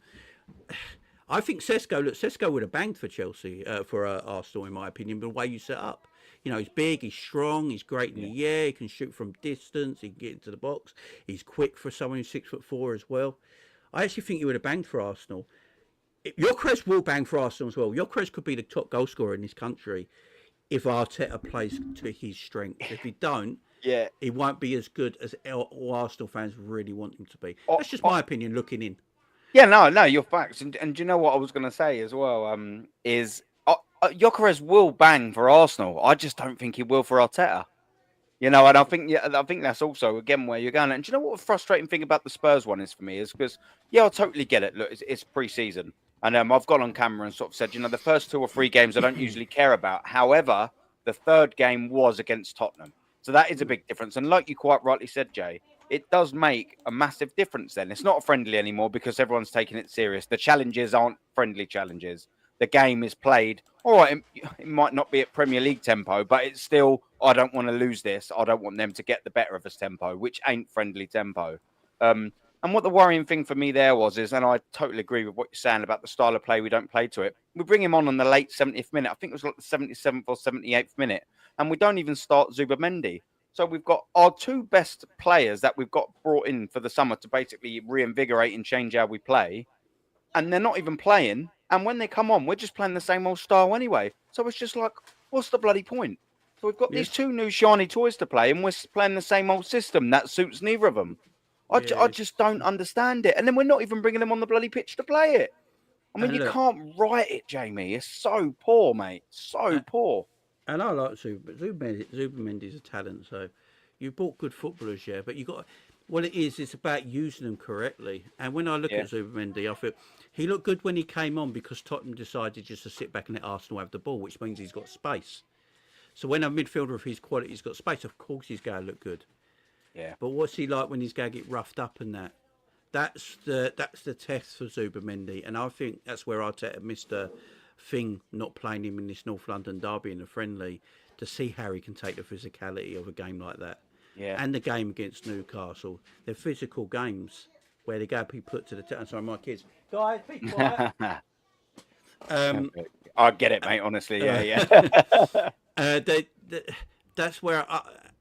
I think Sesko would have banged for Chelsea, for Arsenal, in my opinion, the way you set up. He's big, he's strong, he's great in the air, he can shoot from distance, he can get into the box. He's quick for someone who's 6'4" as well. I actually think he would have banged for Arsenal. Gyökeres will bang for Arsenal as well. Gyökeres could be the top goal scorer in this country if Arteta plays to his strengths. If he don't, he won't be as good as all Arsenal fans really want him to be. That's just my opinion looking in. Yeah, no, you're facts. And do you know what I was going to say as well? Is Gyökeres will bang for Arsenal. I just don't think he will for Arteta. You know, and I think that's also again where you're going. And do you know what the frustrating thing about the Spurs one is for me is because yeah, I totally get it. Look, it's pre-season, and I've gone on camera and sort of said, you know, the first 2 or 3 games I don't usually care about. However, the third game was against Tottenham, so that is a big difference. And like you quite rightly said, Jay, it does make a massive difference. Then it's not friendly anymore because everyone's taking it serious. The challenges aren't friendly challenges. The game is played. All right, it might not be at Premier League tempo, but it's still, I don't want to lose this. I don't want them to get the better of us tempo, which ain't friendly tempo. And what the worrying thing for me there is, and I totally agree with what you're saying about the style of play, we don't play to it. We bring him on the late 70th minute. I think it was like the 77th or 78th minute. And we don't even start Zubamendi. So we've got our 2 best players that we've got brought in for the summer to basically reinvigorate and change how we play, and they're not even playing. And when they come on, we're just playing the same old style anyway. So it's just like, what's the bloody point? So we've got these 2 new shiny toys to play, and we're playing the same old system that suits neither of them. I just don't understand it. And then we're not even bringing them on the bloody pitch to play it. I mean, And you look, can't write it, Jamie. It's so poor, mate. So poor. and I like Zubamendi's a talent, so you bought good footballers, yeah, but you got what it is. It's about using them correctly. And when I look Yeah. at Zubamendi, I feel he looked good when he came on because Tottenham decided just to sit back and let Arsenal have the ball, which means he's got space. So when a midfielder of his quality's got space, of course he's going to look good. Yeah. But what's he like when he's going to get roughed up and that? That's the test for Zubamendi, and I think that's where Arteta missed a thing not playing him in this North London derby in a friendly to see how he can take the physicality of a game like that. Yeah. And the game against Newcastle, they're physical games where they go be put to the test. Sorry, my kids, guys, be quiet. I get it, mate. Honestly, yeah. That's where,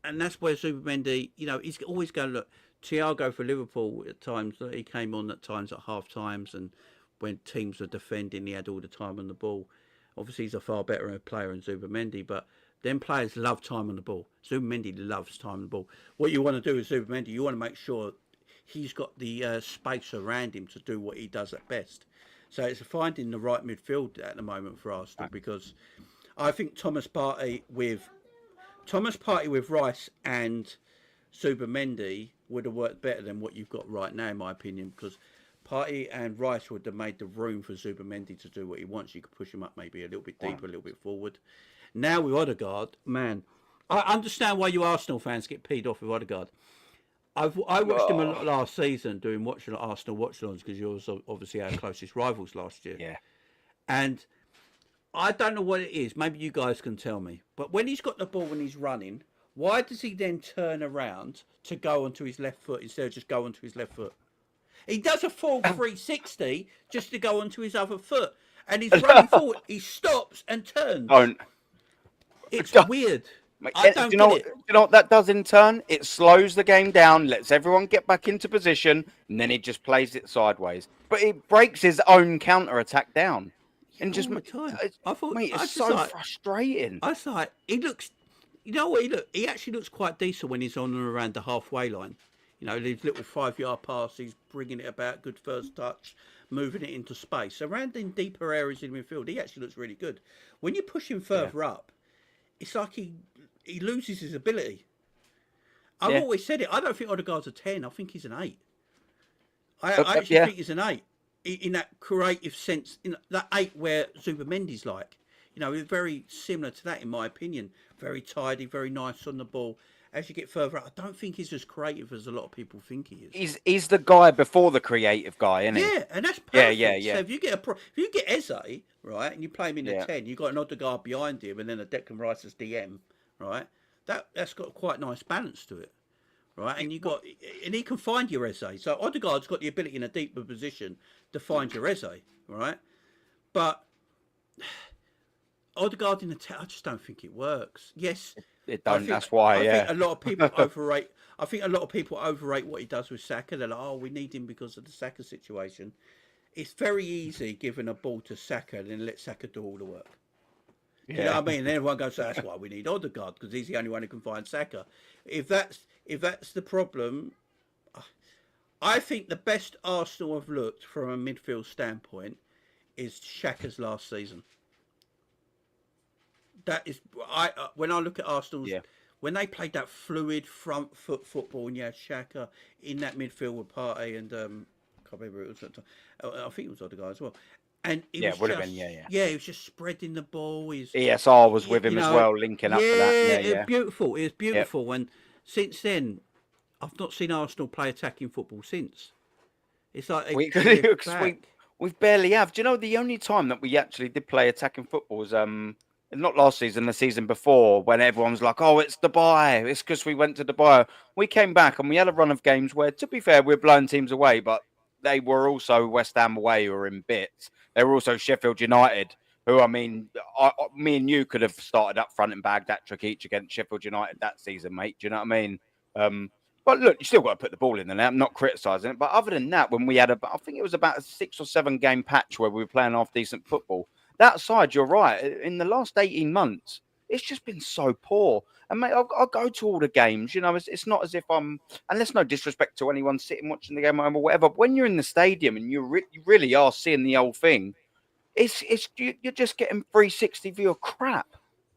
and that's where Zubamendi, you know, he's always going to look. Thiago for Liverpool at times, he came on at times at half times, and when teams were defending, he had all the time on the ball. Obviously, he's a far better player than Zubamendi, but them players love time on the ball. Zubamendi loves time on the ball. What you want to do with Zubamendi, you want to make sure he's got the space around him to do what he does at best. So it's finding the right midfield at the moment for Arsenal, because I think Thomas Partey with Rice and Zubamendi would have worked better than what you've got right now, in my opinion, because Partey and Rice would have made the room for Zubamendi to do what he wants. You could push him up maybe a little bit deeper, a little bit forward. Now with Odegaard, man, I understand why you Arsenal fans get peed off with Odegaard. I watched him a lot last season doing Arsenal watch-alongs, because you're obviously our closest rivals last year. Yeah. And I don't know what it is. Maybe you guys can tell me. But when he's got the ball when he's running, why does he then turn around to go onto his left foot instead of just go onto his left foot? He does a full 360 just to go onto his other foot. And he's running forward. He stops and turns. It's weird. I don't get it. You know what that does in turn? It slows the game down, lets everyone get back into position, and then he just plays it sideways. But it breaks his own counter-attack down. And just, all the time. I thought, mate, it's so frustrating. I thought, he looks... You know what he actually looks quite decent when he's on and around the halfway line. You know, these little 5-yard passes, bringing it about, good first touch, moving it into space. Around in deeper areas in midfield, he actually looks really good. When you push him further up, it's like he loses his ability. I've always said it. I don't think Odegaard's a 10. I think he's an 8. I actually think he's an 8 in that creative sense. In that 8 where Zubamendi's like. You know, very similar to that, in my opinion. Very tidy, very nice on the ball. As you get further up, I don't think he's as creative as a lot of people think he is. He's the guy before the creative guy, isn't he? Yeah, and that's perfect. Yeah. So if you get Eze, right, and you play him in the 10, you've got an Odegaard behind him, and then a Declan Rice as DM, right? That's got quite nice balance to it, right? And and he can find your Eze. So Odegaard's got the ability in a deeper position to find your Eze, right? But Odegaard in the 10, I just don't think it works. Yes, it don't. That's why. I think a lot of people overrate. I think a lot of people overrate what he does with Saka. They're like, "Oh, we need him because of the Saka situation." It's very easy giving a ball to Saka and then let Saka do all the work. Yeah. You know what I mean? And everyone goes, "That's why we need Odegaard, because he's the only one who can find Saka." If that's the problem, I think the best Arsenal have looked from a midfield standpoint is Xhaka's last season. That is, when I look at Arsenal's when they played that fluid front foot football, and you had Xhaka in that midfield with Partey and I can't remember who it was at the time. I think it was other guy as well. And it Yeah, was it would have just been. Yeah, yeah. he was just spreading the ball. ESR was with You him as know, well, linking up for that. yeah, Yeah, it was yeah. beautiful. It was Yep. beautiful. And since then, I've not seen Arsenal play attacking football since. It's like they We drift because back. we've barely have. Do you know the only time that we actually did play attacking football was not last season, the season before, when everyone was like, "Oh, it's Dubai. It's because we went to Dubai." We came back and we had a run of games where, to be fair, we're blowing teams away, but they were also West Ham away, who were in bits. They were also Sheffield United, who, I mean, me and you could have started up front and bagged that trick each against Sheffield United that season, mate. Do you know what I mean? But look, you still got to put the ball in the net. I'm not criticising it. But other than that, when we had I think it was about a 6 or 7 game patch where we were playing half decent football. That side, you're right. In the last 18 months, it's just been so poor. And mate, I'll go to all the games. You know, it's not as if and there's no disrespect to anyone sitting watching the game or whatever. But when you're in the stadium and you really are seeing the whole thing, you're just getting 360 view of crap.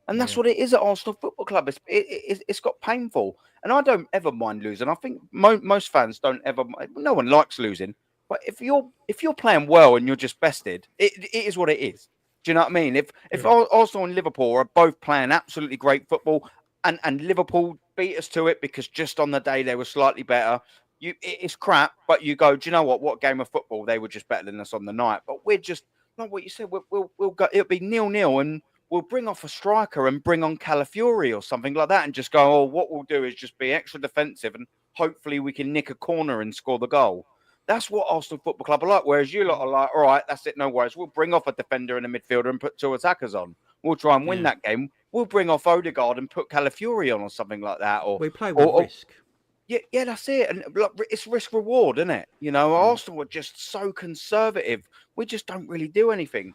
And that's Yeah, what it is at Arsenal Football Club. It's got painful. And I don't ever mind losing. I think most fans don't ever. No one likes losing. But if you're playing well and you're just bested, it is what it is. Do you know what I mean? If yeah, Arsenal and Liverpool are both playing absolutely great football, and Liverpool beat us to it because just on the day they were slightly better, it's crap. But you go, do you know what? What game of football? They were just better than us on the night. But we're just like what you said. We'll go. It'll be 0-0 and we'll bring off a striker and bring on Calafiori or something like that and just go, oh, what we'll do is just be extra defensive and hopefully we can nick a corner and score the goal. That's what Arsenal Football Club are like. Whereas you lot are like, all right, that's it, no worries. We'll bring off a defender and a midfielder and put 2 attackers on. We'll try and win yeah. that game. We'll bring off Odegaard and put Calafiori on or something like that. We play with Or risk. yeah, that's it. And look, it's risk reward, isn't it? You know, Mm. Arsenal are just so conservative. We just don't really do anything.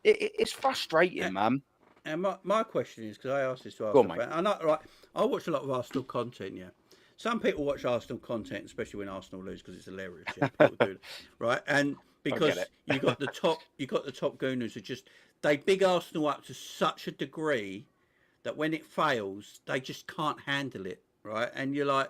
It's frustrating, man. And my question is, because I asked this to Go on, Arsenal mate. fans, I watch a lot of Arsenal content, yeah. Some people watch Arsenal content, especially when Arsenal lose, because it's hilarious. Yeah, people do, right? And because you got the top gooners who just they big Arsenal up to such a degree that when it fails, they just can't handle it, right? And you're like,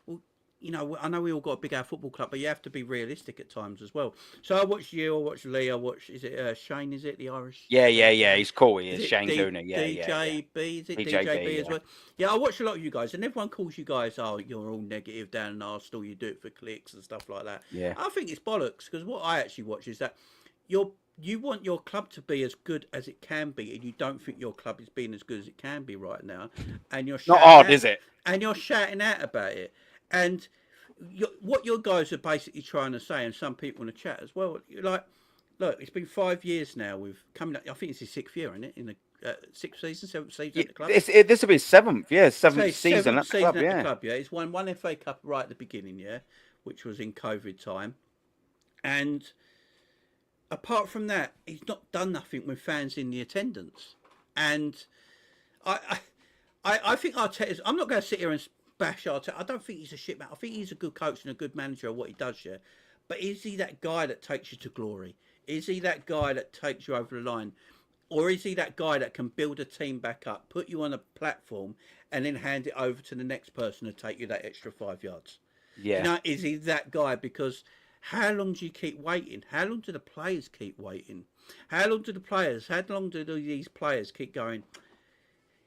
well, you know, I know we all got a big out football club, but you have to be realistic at times as well. So I watch you, I watch Lee, is it Shane? Is it the Irish? Yeah. He's cool. He is. Is it Shane Gooner. Yeah. DJB? Is it DJB, DJB as yeah. well? Yeah, I watch a lot of you guys, and everyone calls you guys, oh, you're all negative down in Arsenal, you do it for clicks and stuff like that. Yeah. I think it's bollocks, because what I actually watch is that you want your club to be as good as it can be, and you don't think your club is being as good as it can be right now, and you're Not shouting hard, out, is it? and you're shouting out about it, and what your guys are basically trying to say, and some people in the chat as well, you're like, look, it's been 5 years now. We've coming up. I think it's his 6th year, isn't it? In the 6th season, 7th season at the club. This will be 7th. Yeah, 7th season Seventh at the season club. at Yeah. the club. Yeah, he's won one FA Cup right at the beginning. Yeah, which was in COVID time, and apart from that, he's not done nothing with fans in the attendance. And I think Arteta's. I'm not going to sit here and bash Arteta. I don't think he's a shit man. I think he's a good coach and a good manager at what he does. Yeah, but is he that guy that takes you to glory? Is he that guy that takes you over the line? Or is he that guy that can build a team back up, put you on a platform, and then hand it over to the next person to take you that extra 5 yards? Yeah. You know, is he that guy? Because how long do you keep waiting? How long do the players keep waiting? How long do these players keep going?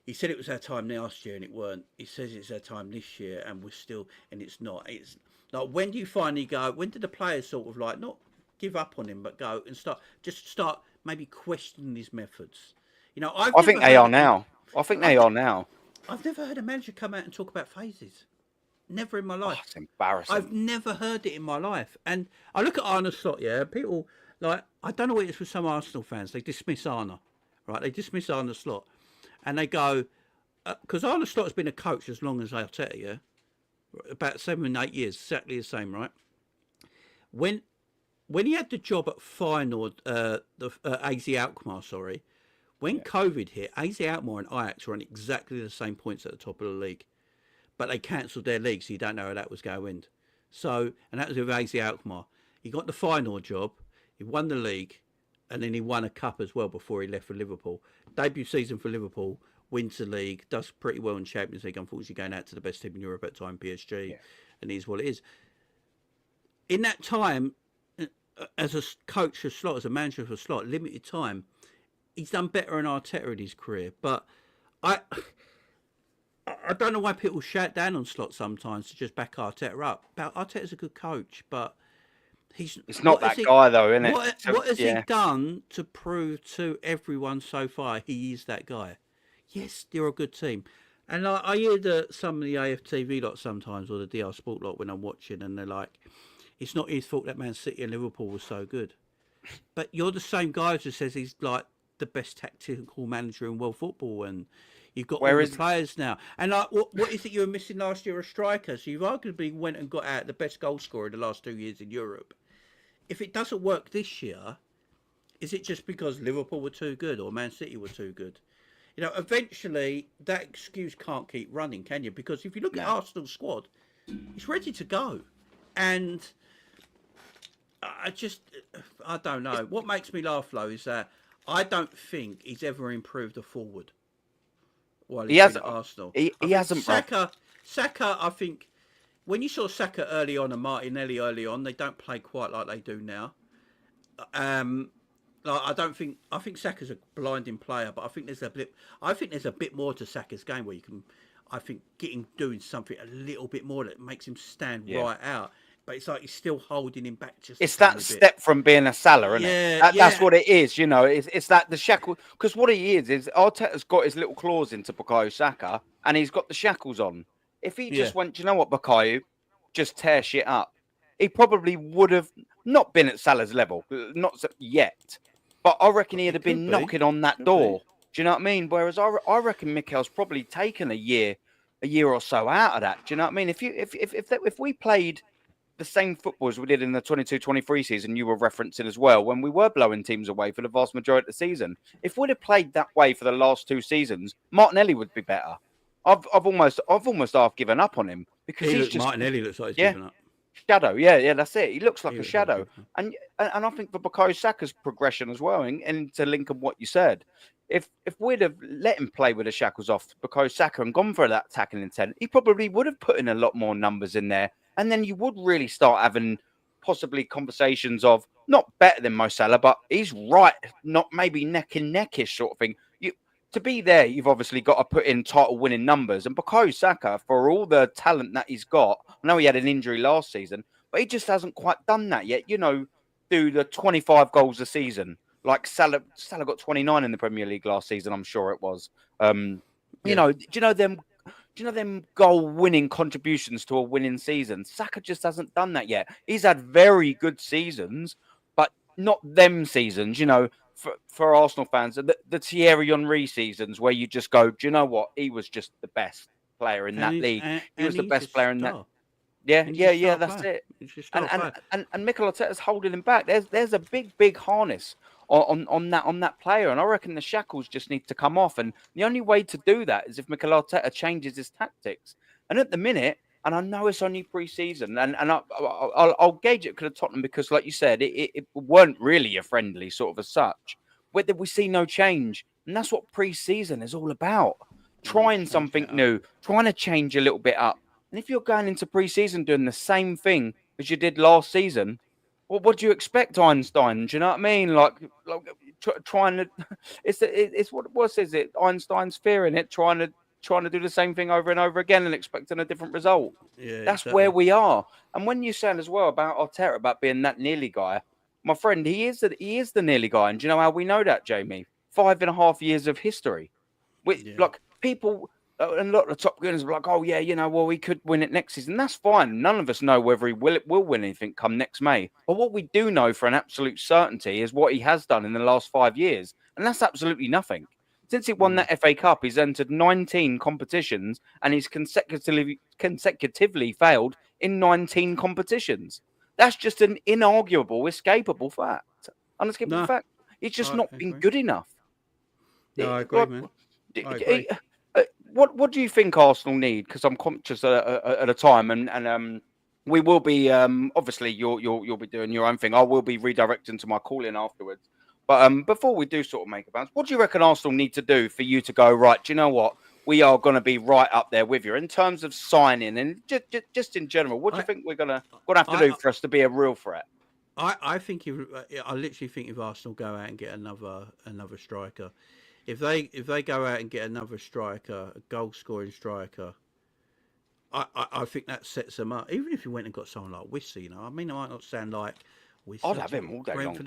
He said it was our time last year and it weren't. He says it's our time this year and we're still, and it's not. It's like, when do you finally go? When do the players sort of like not give up on him, but go and start maybe questioning his methods? You know, I think they are now. I think they are now. I've never heard a manager come out and talk about phases. Never in my life. Oh, it's embarrassing. I've never heard it in my life. And I look at Arne Slot, yeah, people, like, I don't know what it is with some Arsenal fans. They dismiss Arne, right? They dismiss Arne Slot. And they go, because Arne Slot has been a coach as long as Arteta, yeah? About 7, 8 years, exactly the same, right? When he had the job at Feyenoord, AZ Alkmaar, sorry, when COVID hit, AZ Alkmaar and Ajax were on exactly the same points at the top of the league. But they cancelled their league, so you don't know how that was going to end. So, and that was with AZ Alkmaar. He got the Feyenoord job, he won the league, and then he won a cup as well before he left for Liverpool. Debut season for Liverpool, wins the league, does pretty well in Champions League. Unfortunately, going out to the best team in Europe at the time, PSG, and is what it is. In that time, as a coach for Slot, as a manager for Slot, limited time, he's done better than Arteta in his career. But I don't know why people shout down on Slot sometimes to just back Arteta up. Arteta's a good coach, but it's not that guy though, isn't it? What has he done to prove to everyone so far he is that guy? Yes, they're a good team. And I hear some of the AFTV lot sometimes, or the DR Sport lot, when I'm watching, and they're like, it's not his fault that Man City and Liverpool was so good. But you're the same guy who says he's like the best tactical manager in world football, and you've got all the players now. And what is it you were missing last year? A striker. So you've arguably went and got out the best goal scorer in the last 2 years in Europe. If it doesn't work this year, is it just because Liverpool were too good or Man City were too good? You know, eventually that excuse can't keep running, can you? Because if you look at Arsenal's squad, it's ready to go. And I don't know. What makes me laugh, though, is that I don't think he's ever improved a forward while he's been at Arsenal. He hasn't. Saka, I think, when you saw Saka early on and Martinelli early on, they don't play quite like they do now. I think Saka's a blinding player, but I think there's a bit more to Saka's game where you can, I think, get him doing something a little bit more that makes him stand right out. But it's like he's still holding him back. It's that step from being a Salah, isn't it? That's what it is, you know. It's that the shackle, because what he is Arteta's got his little claws into Bukayo Saka, and he's got the shackles on. If he just went, do you know what, Bukayo, just tear shit up, he probably would have not been at Salah's level, not yet. But I reckon he'd have been knocking on that door. Do you know what I mean? Whereas I reckon Mikel's probably taken a year or so out of that. Do you know what I mean? If we played the same football as we did in the 22-23 season, you were referencing as well, when we were blowing teams away for the vast majority of the season. If we'd have played that way for the last 2 seasons, Martinelli would be better. I've almost half given up on him because Martinelli looks like he's given up. Shadow, yeah, that's it. He looks like a shadow, and I think for Bukayo Saka's progression as well, and to link on what you said, if we'd have let him play with the shackles off, Bukayo Saka, and gone for that attacking intent, he probably would have put in a lot more numbers in there, and then you would really start having possibly conversations of not better than Mo Salah, but he's right, not maybe neck and neckish sort of thing. To be there, you've obviously got to put in title-winning numbers. And Bukayo Saka, for all the talent that he's got, I know he had an injury last season, but he just hasn't quite done that yet. You know, do the 25 goals a season. Like Salah got 29 in the Premier League last season, I'm sure it was. You know, do you know them goal-winning contributions to a winning season? Saka just hasn't done that yet. He's had very good seasons, but not them seasons, you know. For Arsenal fans, the Thierry Henry seasons where you just go, do you know what? He was just the best player in that league. He was the best player in that. Yeah, that's it. And Mikel Arteta's holding him back. There's a big harness on that player, and I reckon the shackles just need to come off. And the only way to do that is if Mikel Arteta changes his tactics. And at the minute, and I know it's only pre-season, and I'll gauge it because of Tottenham, because, like you said, it weren't really a friendly sort of as such. Whether we see no change, and that's what pre-season is all about. Trying something new, trying to change a little bit up. And if you're going into pre-season doing the same thing as you did last season, well, what do you expect, Einstein? Do you know what I mean? Like trying to, it's what is it? Einstein's fearing it, trying to do the same thing over and over again and expecting a different result. Yeah, that's exactly where we are. And when you said as well about Arteta, about being that nearly guy, my friend, he is the nearly guy. And do you know how we know that, Jamie? 5.5 years of history. Like people, and a lot of the top gunners were like, oh yeah, you know, well, we could win it next season. That's fine. None of us know whether he will win anything come next May. But what we do know for an absolute certainty is what he has done in the last 5 years. And that's absolutely nothing. Since he won that FA Cup, he's entered 19 competitions and he's consecutively failed in 19 competitions. That's just an inarguable, escapable fact. Unescapable fact. He's just not been good enough. No, I agree, man. I agree. What do you think Arsenal need? Because I'm conscious at a time, and we will be obviously you'll be doing your own thing. I will be redirecting to my call in afterwards. But before we do sort of make a bounce, what do you reckon Arsenal need to do for you to go, right, do you know what? We are going to be right up there with you in terms of signing and just in general. What do you I, think we're going to have to do I, for us to be a real threat? I think I literally think if Arsenal go out and get another striker, if they go out and get another striker, a goal scoring striker, I think that sets them up. Even if you went and got someone like Wissa, I mean, it might not sound like I'd Wissa have him all day long.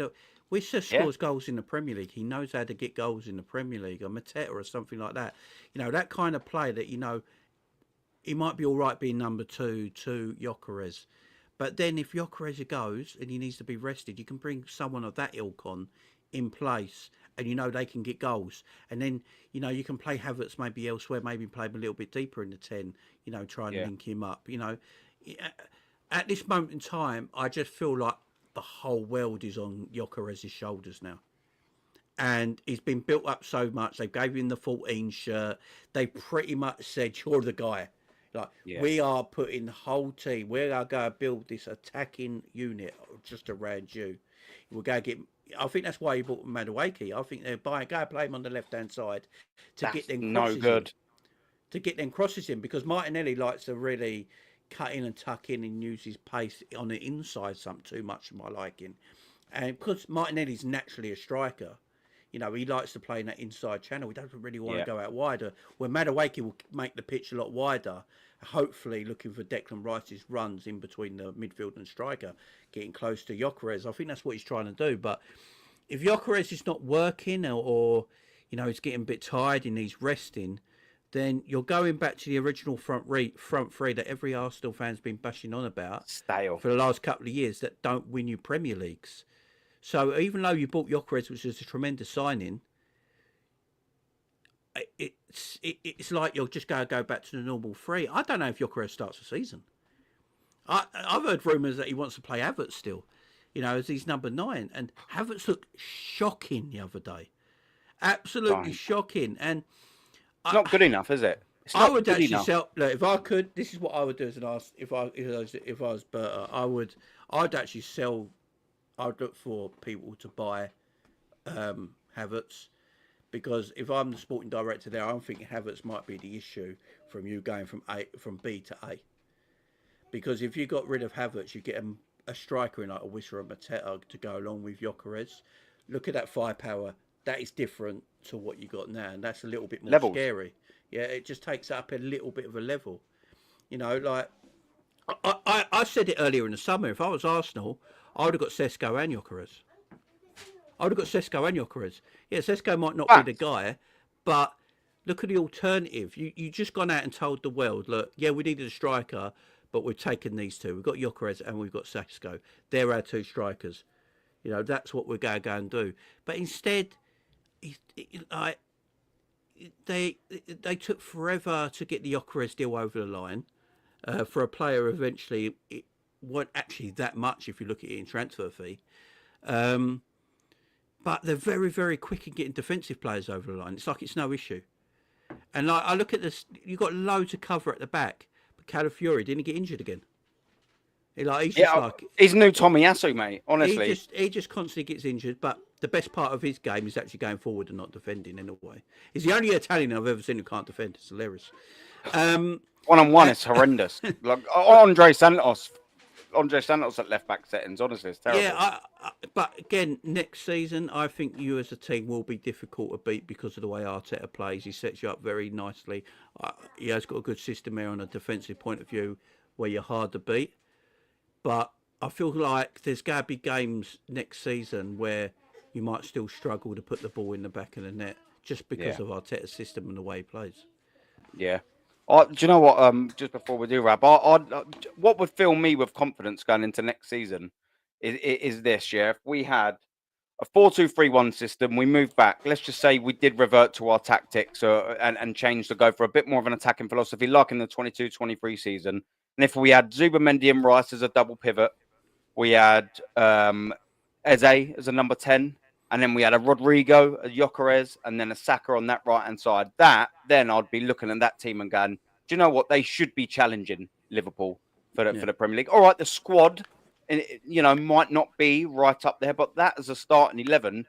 Wissa Yeah, scores goals in the Premier League. He knows how to get goals in the Premier League, or Mateta or something like that. That kind of play that he might be all right being number two to Gyökeres. But then if Gyökeres goes and he needs to be rested, you can bring someone of that ilk on in place, and they can get goals. And then you can play Havertz maybe elsewhere, maybe play him a little bit deeper in the 10. Try and yeah, link him up. At this moment in time, I just feel like the whole world is on Gyökeres' shoulders now. And he's been built up so much. They gave him the 14 shirt. They pretty much said, "You're the guy." Like, yeah. we are putting the whole team. We're going to build this attacking unit just around you. We're going to get. I think that's why he bought Madueke. I think they're buying. Go play him on the left hand side to get That's them no crosses in. good. To get them crosses in, because Martinelli likes to really cut in and tuck in and use his pace on the inside. Something too much for my liking, and because Martinelli's naturally a striker. He likes to play in that inside channel. He doesn't really want Yeah, to go out wider. Where Madueke will make the pitch a lot wider, hopefully looking for Declan Rice's runs in between the midfield and striker, getting close to Gyökeres. I think that's what he's trying to do. But if Gyökeres is not working, or he's getting a bit tired and he's resting, then you're going back to the original front three that every Arsenal fan's been bashing on about stale. for the last couple of years that don't win you Premier Leagues. So even though you bought Gyökeres, which is a tremendous signing, it's like you're just going to go back to the normal three. I don't know if Gyökeres starts the season. I've heard rumours that he wants to play Havertz still, as he's number 9. And Havertz looked shocking the other day. Absolutely Don't. shocking. And It's not good enough, is it? It's I not would good actually enough. sell. Look, if I could, this is what I would do as an Arsenal. If I was Berta, I'd actually sell. I'd look for people to buy Havertz, because if I'm the sporting director there, I'm thinking Havertz might be the issue from you going from B to A. Because if you got rid of Havertz, you get a striker in like a Wissa or Mateta to go along with Gyökeres. Look at that firepower. That is different to what you got now, and that's a little bit more Levels. scary. Yeah, it just takes up a little bit of a level. Like I said it earlier in the summer. If I was Arsenal, I would have got Sesko and Gyökeres. I would have got Sesko and Gyökeres. Yeah, Sesko might not be the guy, but look at the alternative. You just gone out and told the world, look, yeah, we needed a striker, but we've taken these two. We've got Gyökeres and we've got Sesko. They're our two strikers. That's what we're going to go and do. But instead, they took forever to get the Gyökeres deal over the line. For a player, eventually, it weren't actually that much if you look at it in transfer fee. But they're very, very quick in getting defensive players over the line. It's like it's no issue. And like I look at this, you've got loads of cover at the back, but Calafiori didn't get injured again. He's new Tomiyasu, mate. Honestly, he just constantly gets injured. But the best part of his game is actually going forward and not defending in a way. He's the only Italian I've ever seen who can't defend. It's hilarious. one-on-one is horrendous. Like Andre Santos at left back settings. Honestly, it's terrible. Yeah, but again, next season, I think you as a team will be difficult to beat because of the way Arteta plays. He sets you up very nicely. He has got a good system there on a defensive point of view where you're hard to beat. But I feel like there's going to be games next season where you might still struggle to put the ball in the back of the net just because of Arteta's system and the way he plays. Yeah. Do you know what? Just before we do wrap, what would fill me with confidence going into next season is this. Yeah, if we had a 4-2-3-1 system, we moved back. Let's just say we did revert to our tactics and change to go for a bit more of an attacking philosophy, like in the 22-23 season. And if we had Zubimendi and Rice as a double pivot, we had Eze as a number 10, and then we had a Rodrigo, a Gyökeres, and then a Saka on that right-hand side. Then I'd be looking at that team and going, do you know what? They should be challenging Liverpool for the Premier League. All right, the squad, might not be right up there, but that as a starting 11,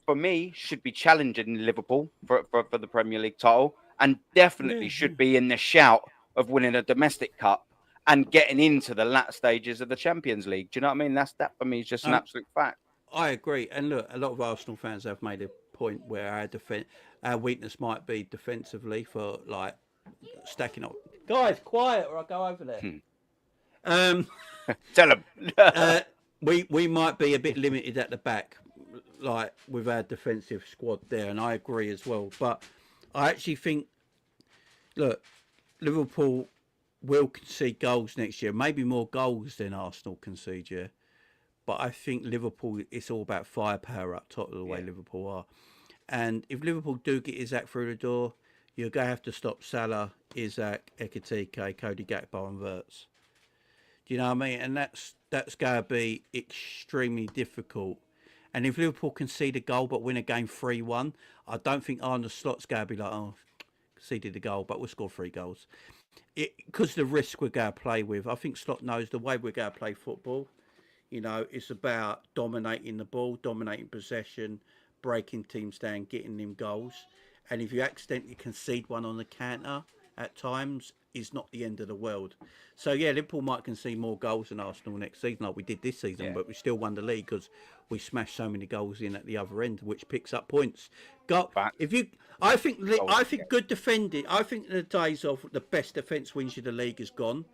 for me, should be challenging Liverpool for the Premier League title, and definitely should be in the shout of winning a domestic cup and getting into the latter stages of the Champions League. Do you know what I mean? That for me is just an absolute fact. I agree. And look, a lot of Arsenal fans have made a point where our weakness might be defensively for like stacking up. Guys, quiet, or I'll go over there. Tell them. We might be a bit limited at the back, like with our defensive squad there, and I agree as well. But I actually think, look, Liverpool will concede goals next year, maybe more goals than Arsenal concede, yeah. But I think Liverpool, it's all about firepower up top of the way Liverpool are. And if Liverpool do get Isak through the door, you're going to have to stop Salah, Isak, Ekitike, Cody Gakpo and Wirtz. Do you know what I mean? And that's going to be extremely difficult. And if Liverpool concede a goal but win a game 3-1, I don't think Arne Slot's going to be like, oh, conceded a goal, but we'll score 3 goals. Because the risk we're going to play with, I think Slot knows the way we're going to play football. You know, it's about dominating the ball, dominating possession, breaking teams down, getting them goals. And if you accidentally concede one on the counter at times, it's not the end of the world. So, yeah, Liverpool might concede more goals than Arsenal next season, like we did this season, but we still won the league because we smashed so many goals in at the other end, which picks up points. I think good defending, I think the days of the best defence wins you the league is gone.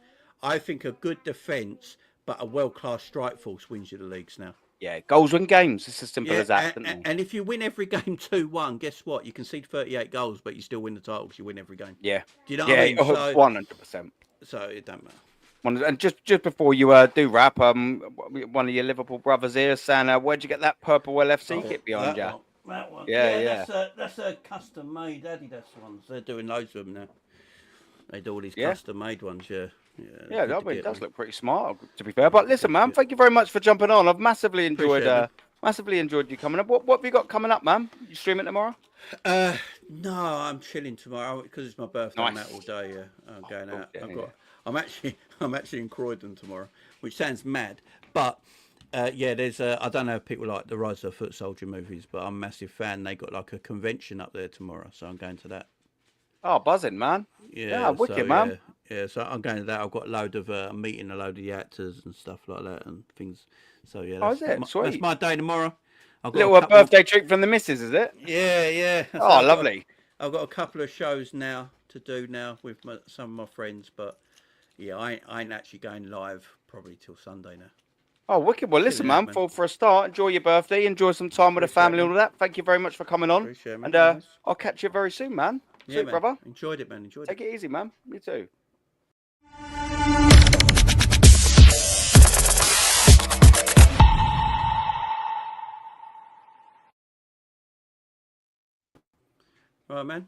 I think a good defence, but a world-class strike force wins you the leagues now. Yeah, goals win games. It's as simple as that. And if you win every game 2-1, guess what? You concede 38 goals, but you still win the title because you win every game. Yeah. Do you know what I mean? 100%. So it don't matter. And just before you do wrap, one of your Liverpool brothers here saying, where'd you get that purple LFC kit behind you? That one. Yeah. That's a custom-made Adidas ones. They're doing loads of them now. They do all these custom-made ones, yeah. Yeah, it does look pretty smart, to be fair. But listen, man, thank you very much for jumping on. I've massively enjoyed you coming up. What have you got coming up, man? You streaming tomorrow? No, I'm chilling tomorrow because it's my birthday. I'm out all day. Yeah, I'm going out. I'm actually in Croydon tomorrow, which sounds mad, but there's I don't know if people like the Rise of the Foot Soldier movies, but I'm a massive fan. They got like a convention up there tomorrow, so I'm going to that. Oh, buzzing, man. Yeah, wicked, man. Yeah, so I'm going to that. I've got a load of meeting a load of the actors and stuff like that and things. So yeah, that's my day tomorrow. I've got a birthday treat from the missus, is it? Yeah. So lovely. I've got a couple of shows now to do with some of my friends, but yeah, I ain't actually going live probably till Sunday now. Oh, wicked. Well, listen, man, for a start, enjoy your birthday, enjoy some time with the family and all that. Thank you very much for coming on. Appreciate it, man. And I'll catch you very soon, man. Yeah, Sweet, brother. Enjoyed it, man. Take it easy, man. Me too. All right, man.